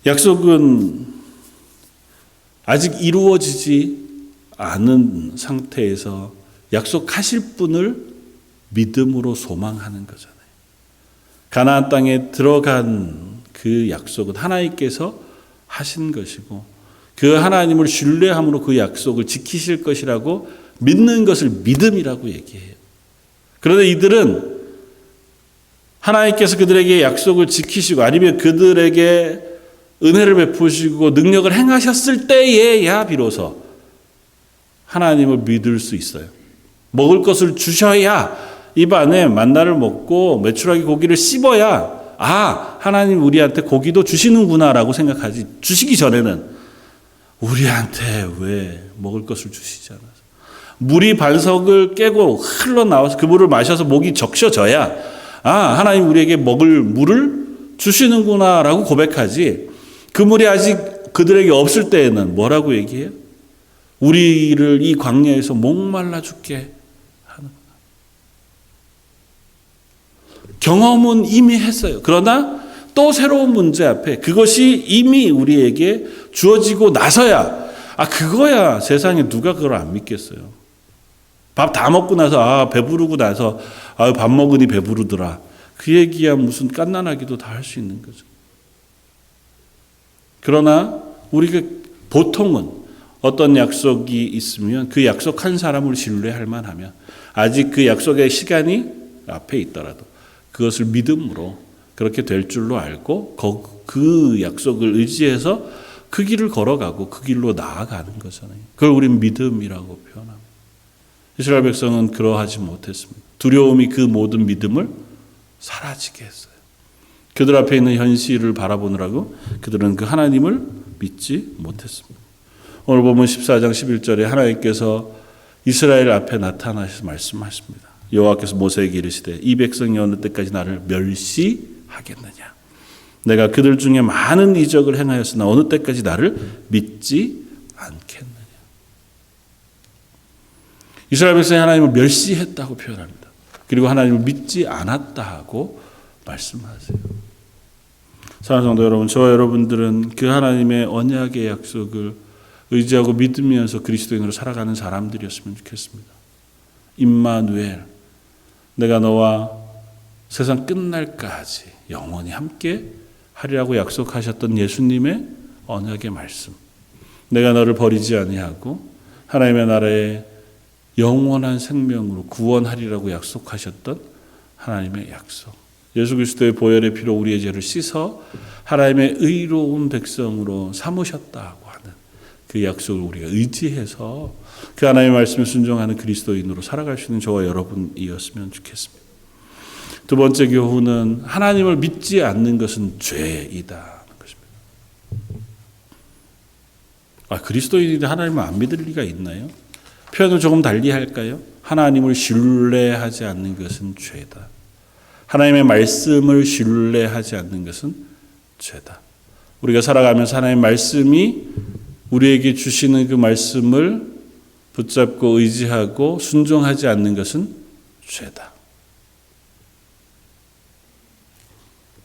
S1: 약속은 아직 이루어지지 않은 상태에서 약속하실 분을 믿음으로 소망하는 거잖아요. 가나안 땅에 들어간 그 약속은 하나님께서 하신 것이고 그 하나님을 신뢰함으로 그 약속을 지키실 것이라고 믿는 것을 믿음이라고 얘기해요. 그런데 이들은 하나님께서 그들에게 약속을 지키시고 아니면 그들에게 은혜를 베푸시고 능력을 행하셨을 때에야 비로소 하나님을 믿을 수 있어요. 먹을 것을 주셔야 입안에 만나를 먹고 메추라기 고기를 씹어야 하나님 우리한테 고기도 주시는구나라고 생각하지, 주시기 전에는 우리한테 왜 먹을 것을 주시지 않아서 물이 반석을 깨고 흘러나와서 그 물을 마셔서 목이 적셔져야 하나님 우리에게 먹을 물을 주시는구나라고 고백하지, 그 물이 아직 그들에게 없을 때에는 뭐라고 얘기해요? 우리를 이 광야에서 목말라 죽게 하는구나. 경험은 이미 했어요. 그러나 또 새로운 문제 앞에 그것이 이미 우리에게 주어지고 나서야 그거야 세상에 누가 그걸 안 믿겠어요. 밥 다 먹고 나서 배부르고 나서 밥 먹으니 배부르더라. 그 얘기야 무슨 깐난하기도 다 할 수 있는 거죠. 그러나 우리가 보통은 어떤 약속이 있으면 그 약속한 사람을 신뢰할 만하면 아직 그 약속의 시간이 앞에 있더라도 그것을 믿음으로 그렇게 될 줄로 알고 그 약속을 의지해서 그 길을 걸어가고 그 길로 나아가는 거잖아요. 그걸 우리는 믿음이라고 표현합니다. 이스라엘 백성은 그러하지 못했습니다. 두려움이 그 모든 믿음을 사라지게 했어요. 그들 앞에 있는 현실을 바라보느라고 그들은 그 하나님을 믿지 못했습니다. 오늘 보면 14장 11절에 하나님께서 이스라엘 앞에 나타나셔서 말씀하십니다. 여호와께서 모세에게 이르시되 이 백성이 어느 때까지 나를 멸시하겠느냐. 내가 그들 중에 많은 이적을 행하였으나 어느 때까지 나를 믿지 않겠느냐. 이스라엘 백성이 하나님을 멸시했다고 표현합니다. 그리고 하나님을 믿지 않았다고 말씀하세요. 사랑하는 성도 여러분, 저와 여러분들은 그 하나님의 언약의 약속을 의지하고 믿으면서 그리스도인으로 살아가는 사람들이었으면 좋겠습니다. 임마누엘, 내가 너와 세상 끝날까지 영원히 함께 하리라고 약속하셨던 예수님의 언약의 말씀, 내가 너를 버리지 아니하고 하나님의 나라에 영원한 생명으로 구원하리라고 약속하셨던 하나님의 약속, 예수 그리스도의 보혈의 피로 우리의 죄를 씻어 하나님의 의로운 백성으로 삼으셨다고 하는 그 약속을 우리가 의지해서 그 하나님의 말씀에 순종하는 그리스도인으로 살아갈 수 있는 저와 여러분이었으면 좋겠습니다. 두 번째 교훈은 하나님을 믿지 않는 것은 죄이다. 그리스도인이 하나님을 안 믿을 리가 있나요? 표현을 조금 달리 할까요? 하나님을 신뢰하지 않는 것은 죄다. 하나님의 말씀을 신뢰하지 않는 것은 죄다. 우리가 살아가면서 하나님의 말씀이 우리에게 주시는 그 말씀을 붙잡고 의지하고 순종하지 않는 것은 죄다.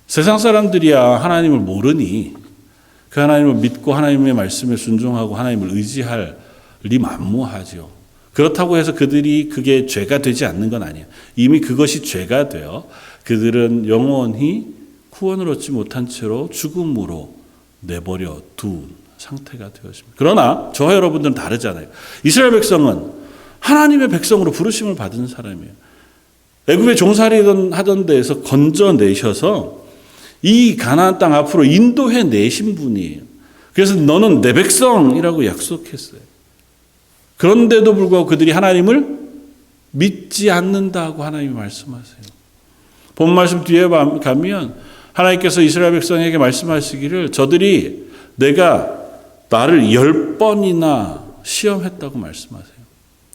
S1: 세상 사람들이야 하나님을 모르니 그 하나님을 믿고 하나님의 말씀에 순종하고 하나님을 의지할 리 만무하죠. 그렇다고 해서 그들이 그게 죄가 되지 않는 건 아니에요. 이미 그것이 죄가 되어 그들은 영원히 구원을 얻지 못한 채로 죽음으로 내버려 둔 상태가 되었습니다. 그러나 저와 여러분들은 다르잖아요. 이스라엘 백성은 하나님의 백성으로 부르심을 받은 사람이에요. 애굽에 종살이 하던 데에서 건져내셔서 이 가나안 땅 앞으로 인도해 내신 분이에요. 그래서 너는 내 백성이라고 약속했어요. 그런데도 불구하고 그들이 하나님을 믿지 않는다고 하나님이 말씀하세요. 본 말씀 뒤에 가면 하나님께서 이스라엘 백성에게 말씀하시기를 저들이 내가 나를 10번이나 시험했다고 말씀하세요.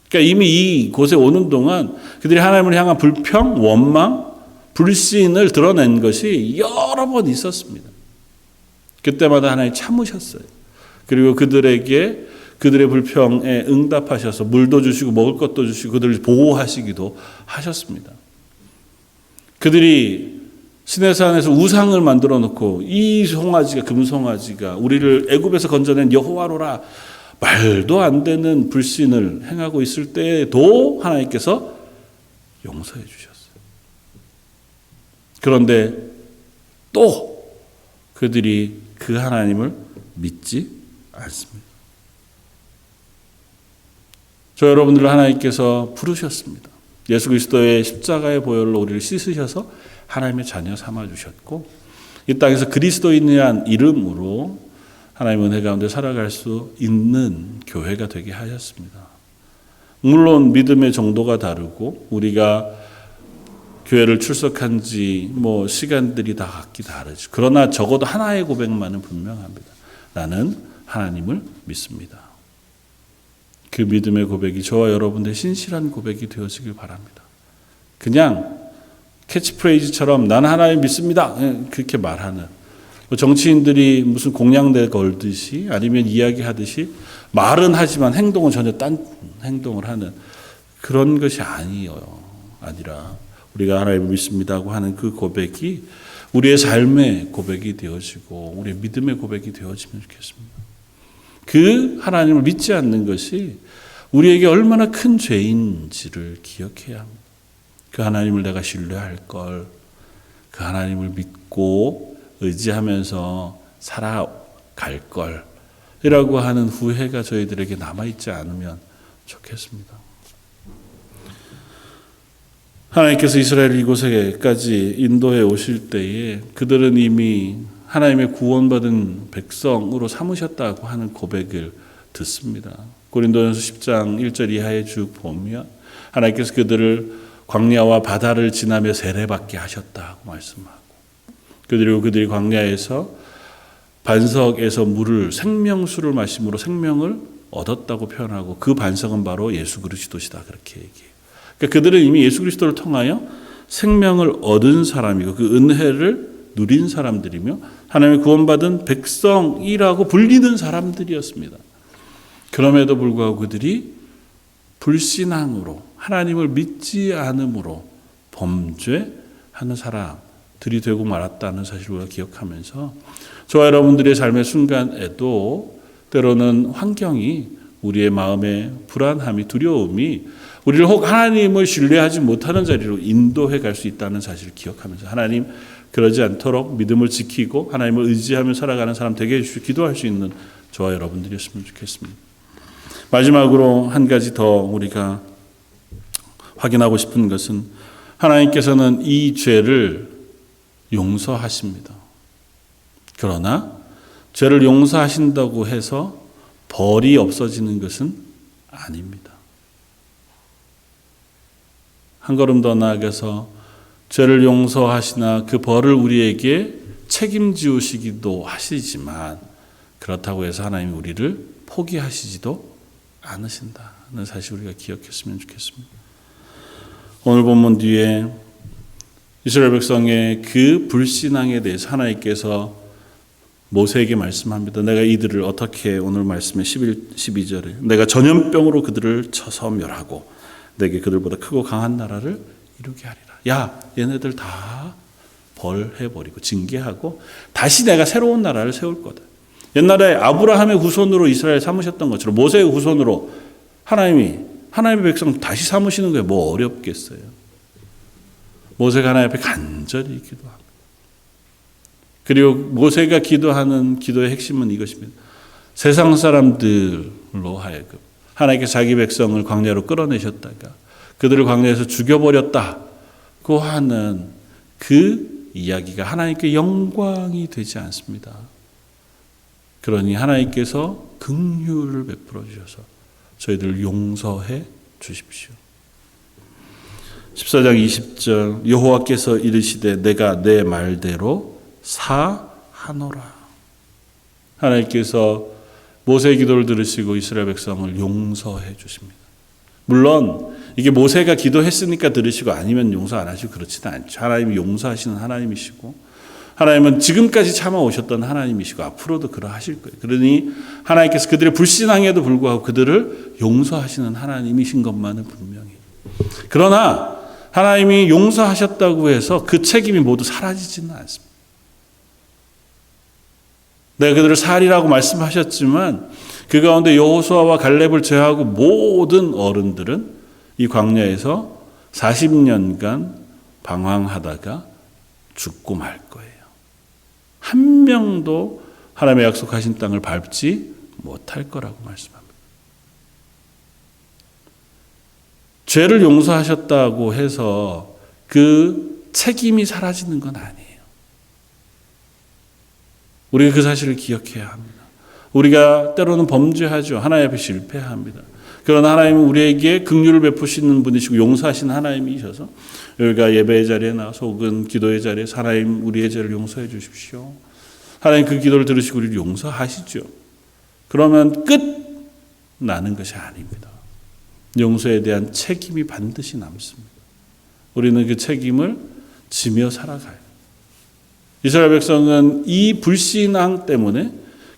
S1: 그러니까 이미 이 곳에 오는 동안 그들이 하나님을 향한 불평, 원망, 불신을 드러낸 것이 여러 번 있었습니다. 그때마다 하나님이 참으셨어요. 그리고 그들에게 그들의 불평에 응답하셔서 물도 주시고 먹을 것도 주시고 그들을 보호하시기도 하셨습니다. 그들이 시내산에서 우상을 만들어 놓고 이 송아지가 금송아지가 우리를 애굽에서 건져낸 여호와로라 말도 안 되는 불신을 행하고 있을 때에도 하나님께서 용서해 주셨어요. 그런데 또 그들이 그 하나님을 믿지 않습니다. 저 여러분들을 하나님께서 부르셨습니다. 예수 그리스도의 십자가의 보혈로 우리를 씻으셔서 하나님의 자녀 삼아주셨고 이 땅에서 그리스도인이란 이름으로 하나님의 은혜 가운데 살아갈 수 있는 교회가 되게 하셨습니다. 물론 믿음의 정도가 다르고 우리가 교회를 출석한 지 시간들이 다 각기 다르죠. 그러나 적어도 하나의 고백만은 분명합니다. 나는 하나님을 믿습니다. 그 믿음의 고백이 저와 여러분들의 신실한 고백이 되어지길 바랍니다. 그냥 캐치프레이즈처럼 나는 하나님 믿습니다. 그렇게 말하는 정치인들이 무슨 공약대 걸듯이 아니면 이야기하듯이 말은 하지만 행동은 전혀 딴 행동을 하는 그런 것이 아니라 우리가 하나님을 믿습니다고 하는 그 고백이 우리의 삶의 고백이 되어지고 우리의 믿음의 고백이 되어지면 좋겠습니다. 그 하나님을 믿지 않는 것이 우리에게 얼마나 큰 죄인지를 기억해야 합니다. 그 하나님을 내가 신뢰할 걸, 그 하나님을 믿고 의지하면서 살아갈 걸 이라고 하는 후회가 저희들에게 남아있지 않으면 좋겠습니다. 하나님께서 이스라엘을 이곳에까지 인도해 오실 때에 그들은 이미 하나님의 구원받은 백성으로 삼으셨다고 하는 고백을 듣습니다. 고린도전서 10장 1절 이하에 쭉 보면 하나님께서 그들을 광야와 바다를 지나며 세례받게 하셨다고 말씀하고 그리고 그들이 광야에서 반석에서 생명수를 마심으로 생명을 얻었다고 표현하고 그 반석은 바로 예수 그리스도시다 그렇게 얘기해요. 그러니까 그들은 이미 예수 그리스도를 통하여 생명을 얻은 사람이고 그 은혜를 누린 사람들이며 하나님의 구원받은 백성이라고 불리는 사람들이었습니다. 그럼에도 불구하고 그들이 불신앙으로 하나님을 믿지 않음으로 범죄하는 사람들이 되고 말았다는 사실을 우리가 기억하면서 저와 여러분들의 삶의 순간에도 때로는 환경이 우리의 마음의 불안함이 두려움이 우리를 혹 하나님을 신뢰하지 못하는 자리로 인도해 갈 수 있다는 사실을 기억하면서 하나님 그러지 않도록 믿음을 지키고 하나님을 의지하며 살아가는 사람 되게 해주시고 기도할 수 있는 저와 여러분들이었으면 좋겠습니다. 마지막으로 한 가지 더 우리가 확인하고 싶은 것은 하나님께서는 이 죄를 용서하십니다. 그러나 죄를 용서하신다고 해서 벌이 없어지는 것은 아닙니다. 한 걸음 더 나아가서 죄를 용서하시나 그 벌을 우리에게 책임지우시기도 하시지만 그렇다고 해서 하나님이 우리를 포기하시지도 않으신다는 사실 우리가 기억했으면 좋겠습니다. 오늘 본문 뒤에 이스라엘 백성의 그 불신앙에 대해서 하나님께서 모세에게 말씀합니다. 내가 이들을 어떻게 오늘 말씀의 12절에 내가 전염병으로 그들을 쳐서 멸하고 내게 그들보다 크고 강한 나라를 이루게 하리라. 야, 얘네들 다 벌해버리고 징계하고 다시 내가 새로운 나라를 세울 거다. 옛날에 아브라함의 후손으로 이스라엘 삼으셨던 것처럼 모세의 후손으로 하나님의 백성 다시 삼으시는 거에 뭐 어렵겠어요. 모세가 하나님 앞에 간절히 기도합니다. 그리고 모세가 기도하는 기도의 핵심은 이것입니다. 세상 사람들로 하여금 하나님께서 자기 백성을 광야로 끌어내셨다가 그들을 광야에서 죽여버렸다고 하는 그 이야기가 하나님께 영광이 되지 않습니다. 그러니 하나님께서 긍휼을 베풀어 주셔서 저희들을 용서해 주십시오. 14장 20절 여호와께서 이르시되 내가 내 말대로 사하노라. 하나님께서 모세의 기도를 들으시고 이스라엘 백성을 용서해 주십니다. 물론 이게 모세가 기도했으니까 들으시고 아니면 용서 안 하시고 그렇지는 않죠. 하나님이 용서하시는 하나님이시고 하나님은 지금까지 참아오셨던 하나님이시고 앞으로도 그러하실 거예요. 그러니 하나님께서 그들의 불신앙에도 불구하고 그들을 용서하시는 하나님이신 것만은 분명해요. 그러나 하나님이 용서하셨다고 해서 그 책임이 모두 사라지지는 않습니다. 내가 그들을 살이라고 말씀하셨지만 그 가운데 여호수아와 갈렙을 제외하고 모든 어른들은 이 광야에서 40년간 방황하다가 죽고 말 거예요. 한 명도 하나님의 약속하신 땅을 밟지 못할 거라고 말씀합니다. 죄를 용서하셨다고 해서 그 책임이 사라지는 건 아니에요. 우리가 그 사실을 기억해야 합니다. 우리가 때로는 범죄하죠. 하나님 앞에 실패합니다. 그러나 하나님은 우리에게 긍휼을 베푸시는 분이시고 용서하시는 하나님이셔서 우리가 예배의 자리에 나와서 혹은 기도의 자리에서 하나님 우리의 죄를 용서해 주십시오. 하나님 그 기도를 들으시고 우리를 용서하시죠. 그러면 끝 나는 것이 아닙니다. 용서에 대한 책임이 반드시 남습니다. 우리는 그 책임을 지며 살아가요. 이스라엘 백성은 이 불신앙 때문에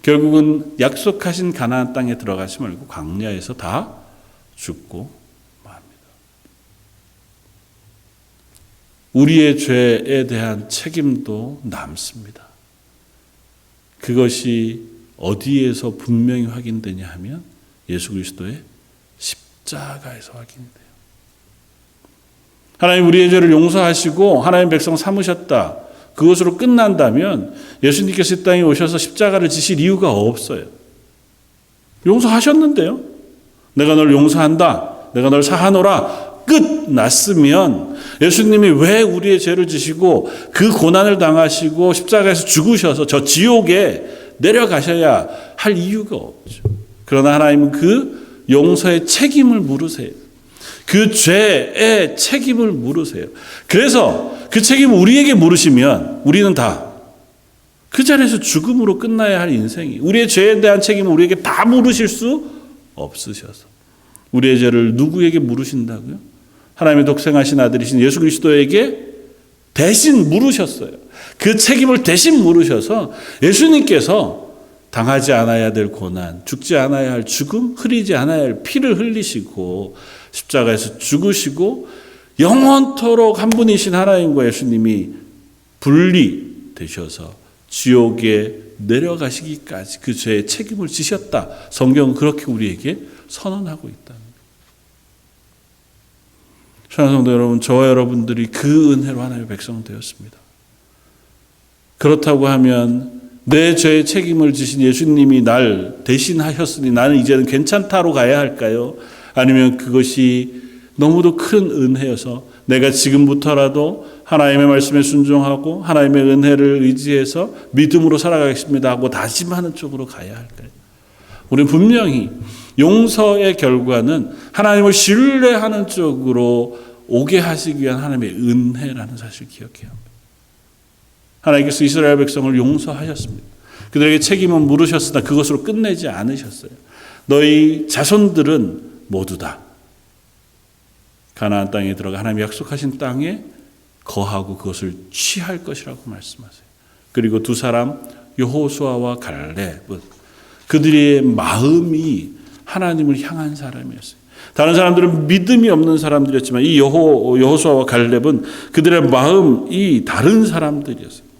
S1: 결국은 약속하신 가나안 땅에 들어가지 말고 광야에서 다 죽고 맙니다. 우리의 죄에 대한 책임도 남습니다. 그것이 어디에서 분명히 확인되냐 하면 예수 그리스도의 십자가에서 확인이 돼요. 하나님 우리의 죄를 용서하시고 하나님 백성 삼으셨다. 그것으로 끝난다면 예수님께서 이 땅에 오셔서 십자가를 지실 이유가 없어요. 용서하셨는데요. 내가 널 용서한다. 내가 널 사하노라. 끝났으면 예수님이 왜 우리의 죄를 지시고 그 고난을 당하시고 십자가에서 죽으셔서 저 지옥에 내려가셔야 할 이유가 없죠. 그러나 하나님은 그 용서의 책임을 물으세요. 그 죄의 책임을 물으세요. 그래서 그 책임을 우리에게 물으시면 우리는 다 그 자리에서 죽음으로 끝나야 할 인생이 우리의 죄에 대한 책임을 우리에게 다 물으실 수 없으셔서 우리의 죄를 누구에게 물으신다고요? 하나님의 독생하신 아들이신 예수 그리스도에게 대신 물으셨어요. 그 책임을 대신 물으셔서 예수님께서 당하지 않아야 될 고난, 죽지 않아야 할 죽음, 흐리지 않아야 할 피를 흘리시고 십자가에서 죽으시고 영원토록 한 분이신 하나님과 예수님이 분리되셔서 지옥에 내려가시기까지 그 죄의 책임을 지셨다. 성경은 그렇게 우리에게 선언하고 있다. 사랑하는 성도 여러분, 저와 여러분들이 그 은혜로 하나님의 백성 되었습니다. 그렇다고 하면 내 죄의 책임을 지신 예수님이 날 대신하셨으니 나는 이제는 괜찮다로 가야 할까요? 아니면 그것이 너무도 큰 은혜여서 내가 지금부터라도 하나님의 말씀에 순종하고 하나님의 은혜를 의지해서 믿음으로 살아가겠습니다 하고 다짐하는 쪽으로 가야 할까요? 우리는 분명히 용서의 결과는 하나님을 신뢰하는 쪽으로 오게 하시기 위한 하나님의 은혜라는 사실을 기억해야 합니다. 하나님께서 이스라엘 백성을 용서하셨습니다. 그들에게 책임은 물으셨으나 그것으로 끝내지 않으셨어요. 너희 자손들은 모두 다 가나안 땅에 들어가 하나님이 약속하신 땅에 거하고 그것을 취할 것이라고 말씀하세요. 그리고 두 사람 여호수아와 갈렙은 그들의 마음이 하나님을 향한 사람이었어요. 다른 사람들은 믿음이 없는 사람들이었지만 이 여호수아와 갈렙은 그들의 마음이 다른 사람들이었어요.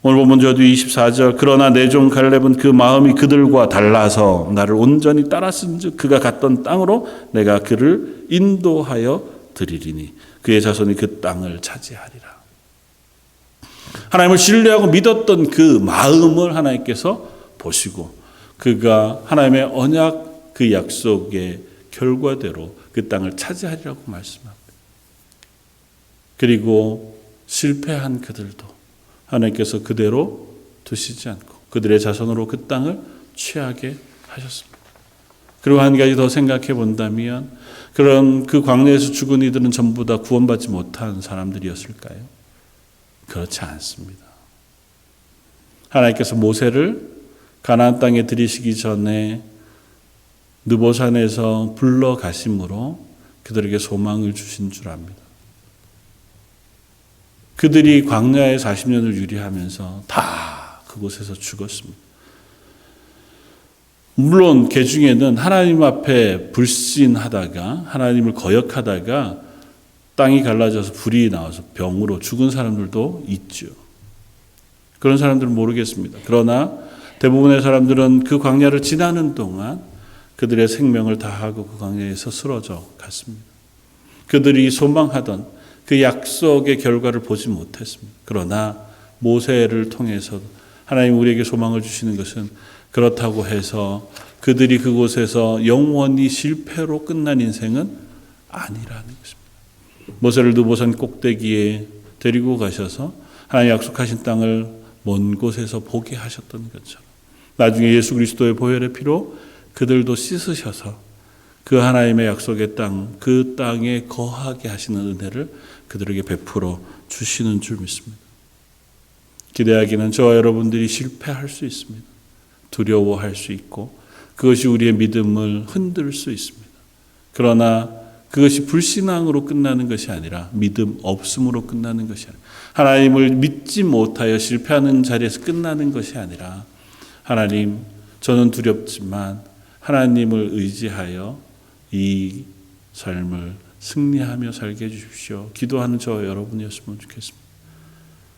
S1: 오늘 본문 저도 24절 그러나 내 종 갈렙은 그 마음이 그들과 달라서 나를 온전히 따랐은즉 그가 갔던 땅으로 내가 그를 인도하여 드리리니 그의 자손이 그 땅을 차지하리라. 하나님을 신뢰하고 믿었던 그 마음을 하나님께서 보시고 그가 하나님의 언약 그 약속의 결과대로 그 땅을 차지하리라고 말씀합니다. 그리고 실패한 그들도 하나님께서 그대로 두시지 않고 그들의 자손으로 그 땅을 취하게 하셨습니다. 그리고 한 가지 더 생각해 본다면 그런 그 광야에서 죽은 이들은 전부 다 구원받지 못한 사람들이었을까요? 그렇지 않습니다. 하나님께서 모세를 가나안 땅에 들이시기 전에 느보산에서 불러가심으로 그들에게 소망을 주신 줄 압니다. 그들이 광야의 40년을 유리하면서 다 그곳에서 죽었습니다. 물론 그 중에는 하나님 앞에 불신하다가 하나님을 거역하다가 땅이 갈라져서 불이 나와서 병으로 죽은 사람들도 있죠. 그런 사람들은 모르겠습니다. 그러나 대부분의 사람들은 그 광야를 지나는 동안 그들의 생명을 다하고 그 광야에서 쓰러져 갔습니다. 그들이 소망하던 그 약속의 결과를 보지 못했습니다. 그러나 모세를 통해서 하나님 우리에게 소망을 주시는 것은 그렇다고 해서 그들이 그곳에서 영원히 실패로 끝난 인생은 아니라는 것입니다. 모세를 느보산 꼭대기에 데리고 가셔서 하나님 약속하신 땅을 먼 곳에서 보게 하셨던 것처럼 나중에 예수 그리스도의 보혈의 피로 그들도 씻으셔서 그 하나님의 약속의 땅, 그 땅에 거하게 하시는 은혜를 그들에게 베풀어 주시는 줄 믿습니다. 기대하기는 저와 여러분들이 실패할 수 있습니다. 두려워할 수 있고 그것이 우리의 믿음을 흔들 수 있습니다. 그러나 그것이 불신앙으로 끝나는 것이 아니라 믿음 없음으로 끝나는 것이 아니라 하나님을 믿지 못하여 실패하는 자리에서 끝나는 것이 아니라 하나님, 저는 두렵지만 하나님을 의지하여 이 삶을 승리하며 살게 해주십시오. 기도하는 저와 여러분이었으면 좋겠습니다.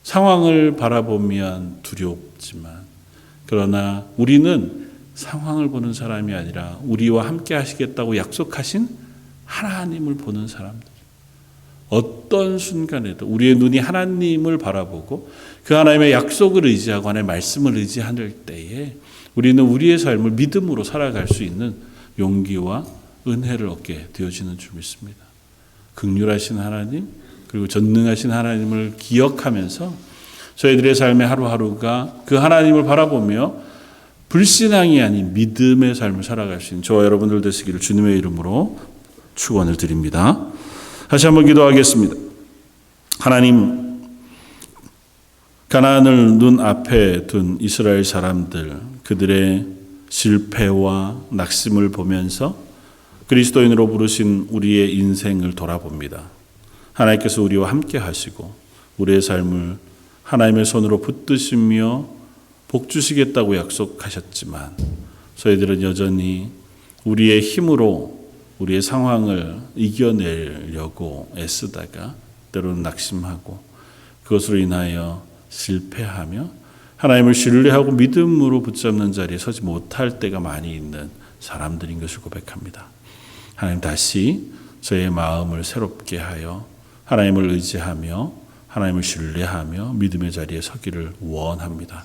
S1: 상황을 바라보면 두렵지만 그러나 우리는 상황을 보는 사람이 아니라 우리와 함께 하시겠다고 약속하신 하나님을 보는 사람들. 어떤 순간에도 우리의 눈이 하나님을 바라보고 그 하나님의 약속을 의지하고 하나님의 말씀을 의지할 때에 우리는 우리의 삶을 믿음으로 살아갈 수 있는 용기와 은혜를 얻게 되어지는 줄 믿습니다. 긍휼하신 하나님 그리고 전능하신 하나님을 기억하면서 저희들의 삶의 하루하루가 그 하나님을 바라보며 불신앙이 아닌 믿음의 삶을 살아갈 수 있는 저와 여러분들 되시기를 주님의 이름으로 축원을 드립니다. 다시 한번 기도하겠습니다. 하나님, 가나안을 눈앞에 둔 이스라엘 사람들, 그들의 실패와 낙심을 보면서 그리스도인으로 부르신 우리의 인생을 돌아봅니다. 하나님께서 우리와 함께 하시고 우리의 삶을 하나님의 손으로 붙드시며 복 주시겠다고 약속하셨지만 저희들은 여전히 우리의 힘으로 우리의 상황을 이겨내려고 애쓰다가 때로는 낙심하고 그것으로 인하여 실패하며 하나님을 신뢰하고 믿음으로 붙잡는 자리에 서지 못할 때가 많이 있는 사람들인 것을 고백합니다. 하나님 다시 저의 마음을 새롭게 하여 하나님을 의지하며 하나님을 신뢰하며 믿음의 자리에 서기를 원합니다.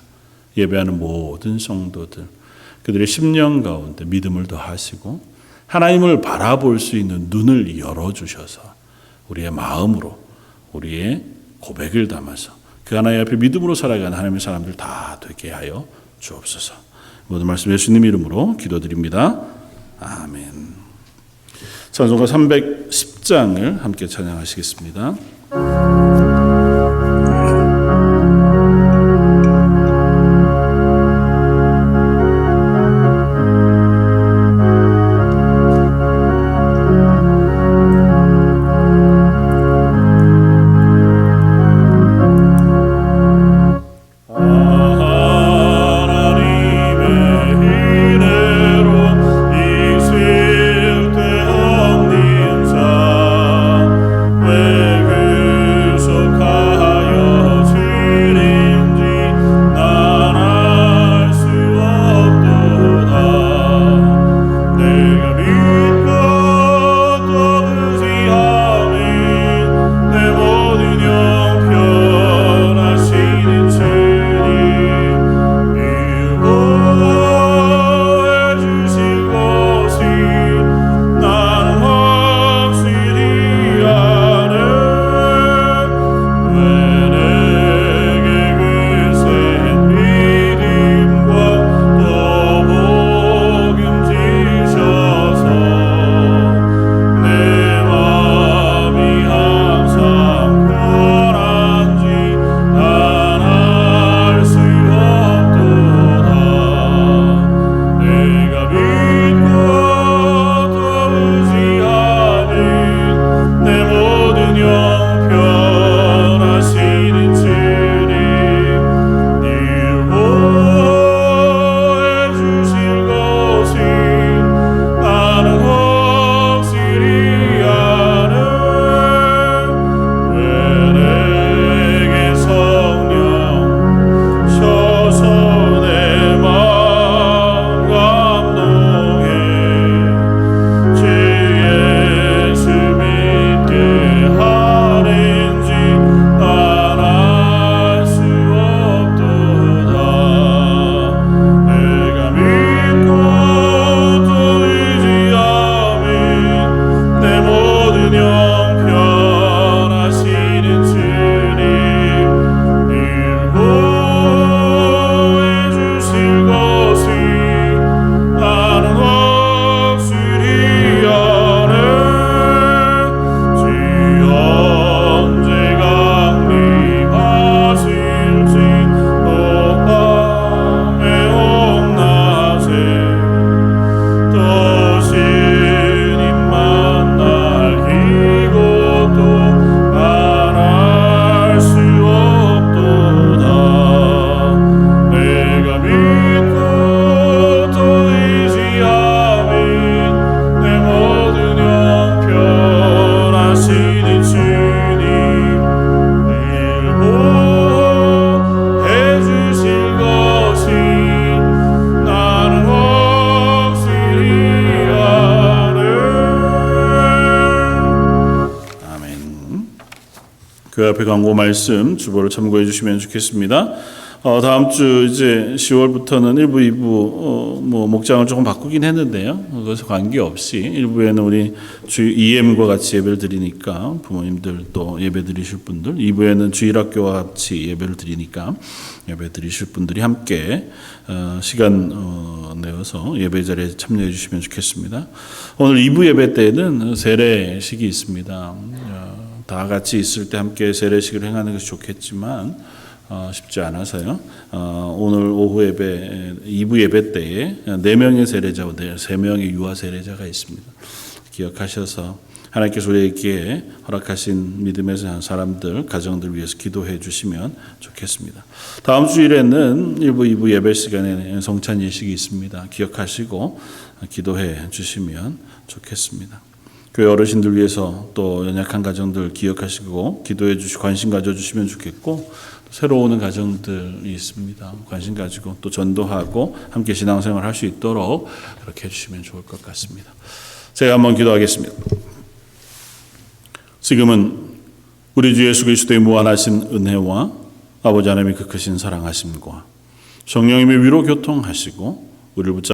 S1: 예배하는 모든 성도들 그들의 심령 가운데 믿음을 더하시고 하나님을 바라볼 수 있는 눈을 열어주셔서 우리의 마음으로 우리의 고백을 담아서 그 하나님 앞에 믿음으로 살아가는 하나님의 사람들 다 되게 하여 주옵소서. 모든 말씀 예수님 이름으로 기도드립니다. 아멘. 찬송가 310장을 함께 찬양하시겠습니다.
S3: 왜 그
S1: 그 앞에 광고 말씀 주보를 참고해 주시면 좋겠습니다. 다음 주 이제 10월부터는 1부, 2부 목장을 조금 바꾸긴 했는데요. 그것에 관계없이 1부에는 우리 주 EM과 같이 예배를 드리니까 부모님들 또 예배 드리실 분들, 2부에는 주일학교와 같이 예배를 드리니까 예배 드리실 분들이 함께 시간 내어서 예배 자리에 참여해 주시면 좋겠습니다. 오늘 2부 예배 때에는 세례식이 있습니다. 다 같이 있을 때 함께 세례식을 행하는 것이 좋겠지만 쉽지 않아서요. 오늘 오후 예배 2부 예배 때에 4명의 세례자와 3명의 유아 세례자가 있습니다. 기억하셔서 하나님께서 우리에게 허락하신 믿음의 사람들, 가정들 위해서 기도해 주시면 좋겠습니다. 다음 주일에는 1부, 2부 예배 시간에 성찬 예식이 있습니다. 기억하시고 기도해 주시면 좋겠습니다. 교회 어르신들 위해서 또 연약한 가정들 기억하시고 기도해 주시고 관심 가져주시면 좋겠고, 새로 오는 가정들이 있습니다. 관심 가지고 또 전도하고 함께 신앙생활 할 수 있도록 그렇게 해주시면 좋을 것 같습니다. 제가 한번 기도하겠습니다. 지금은 우리 주 예수 그리스도의 무한하신 은혜와 아버지 하나님의 그 크신 사랑하심과 성령님의 위로 교통하시고 우리를 붙잡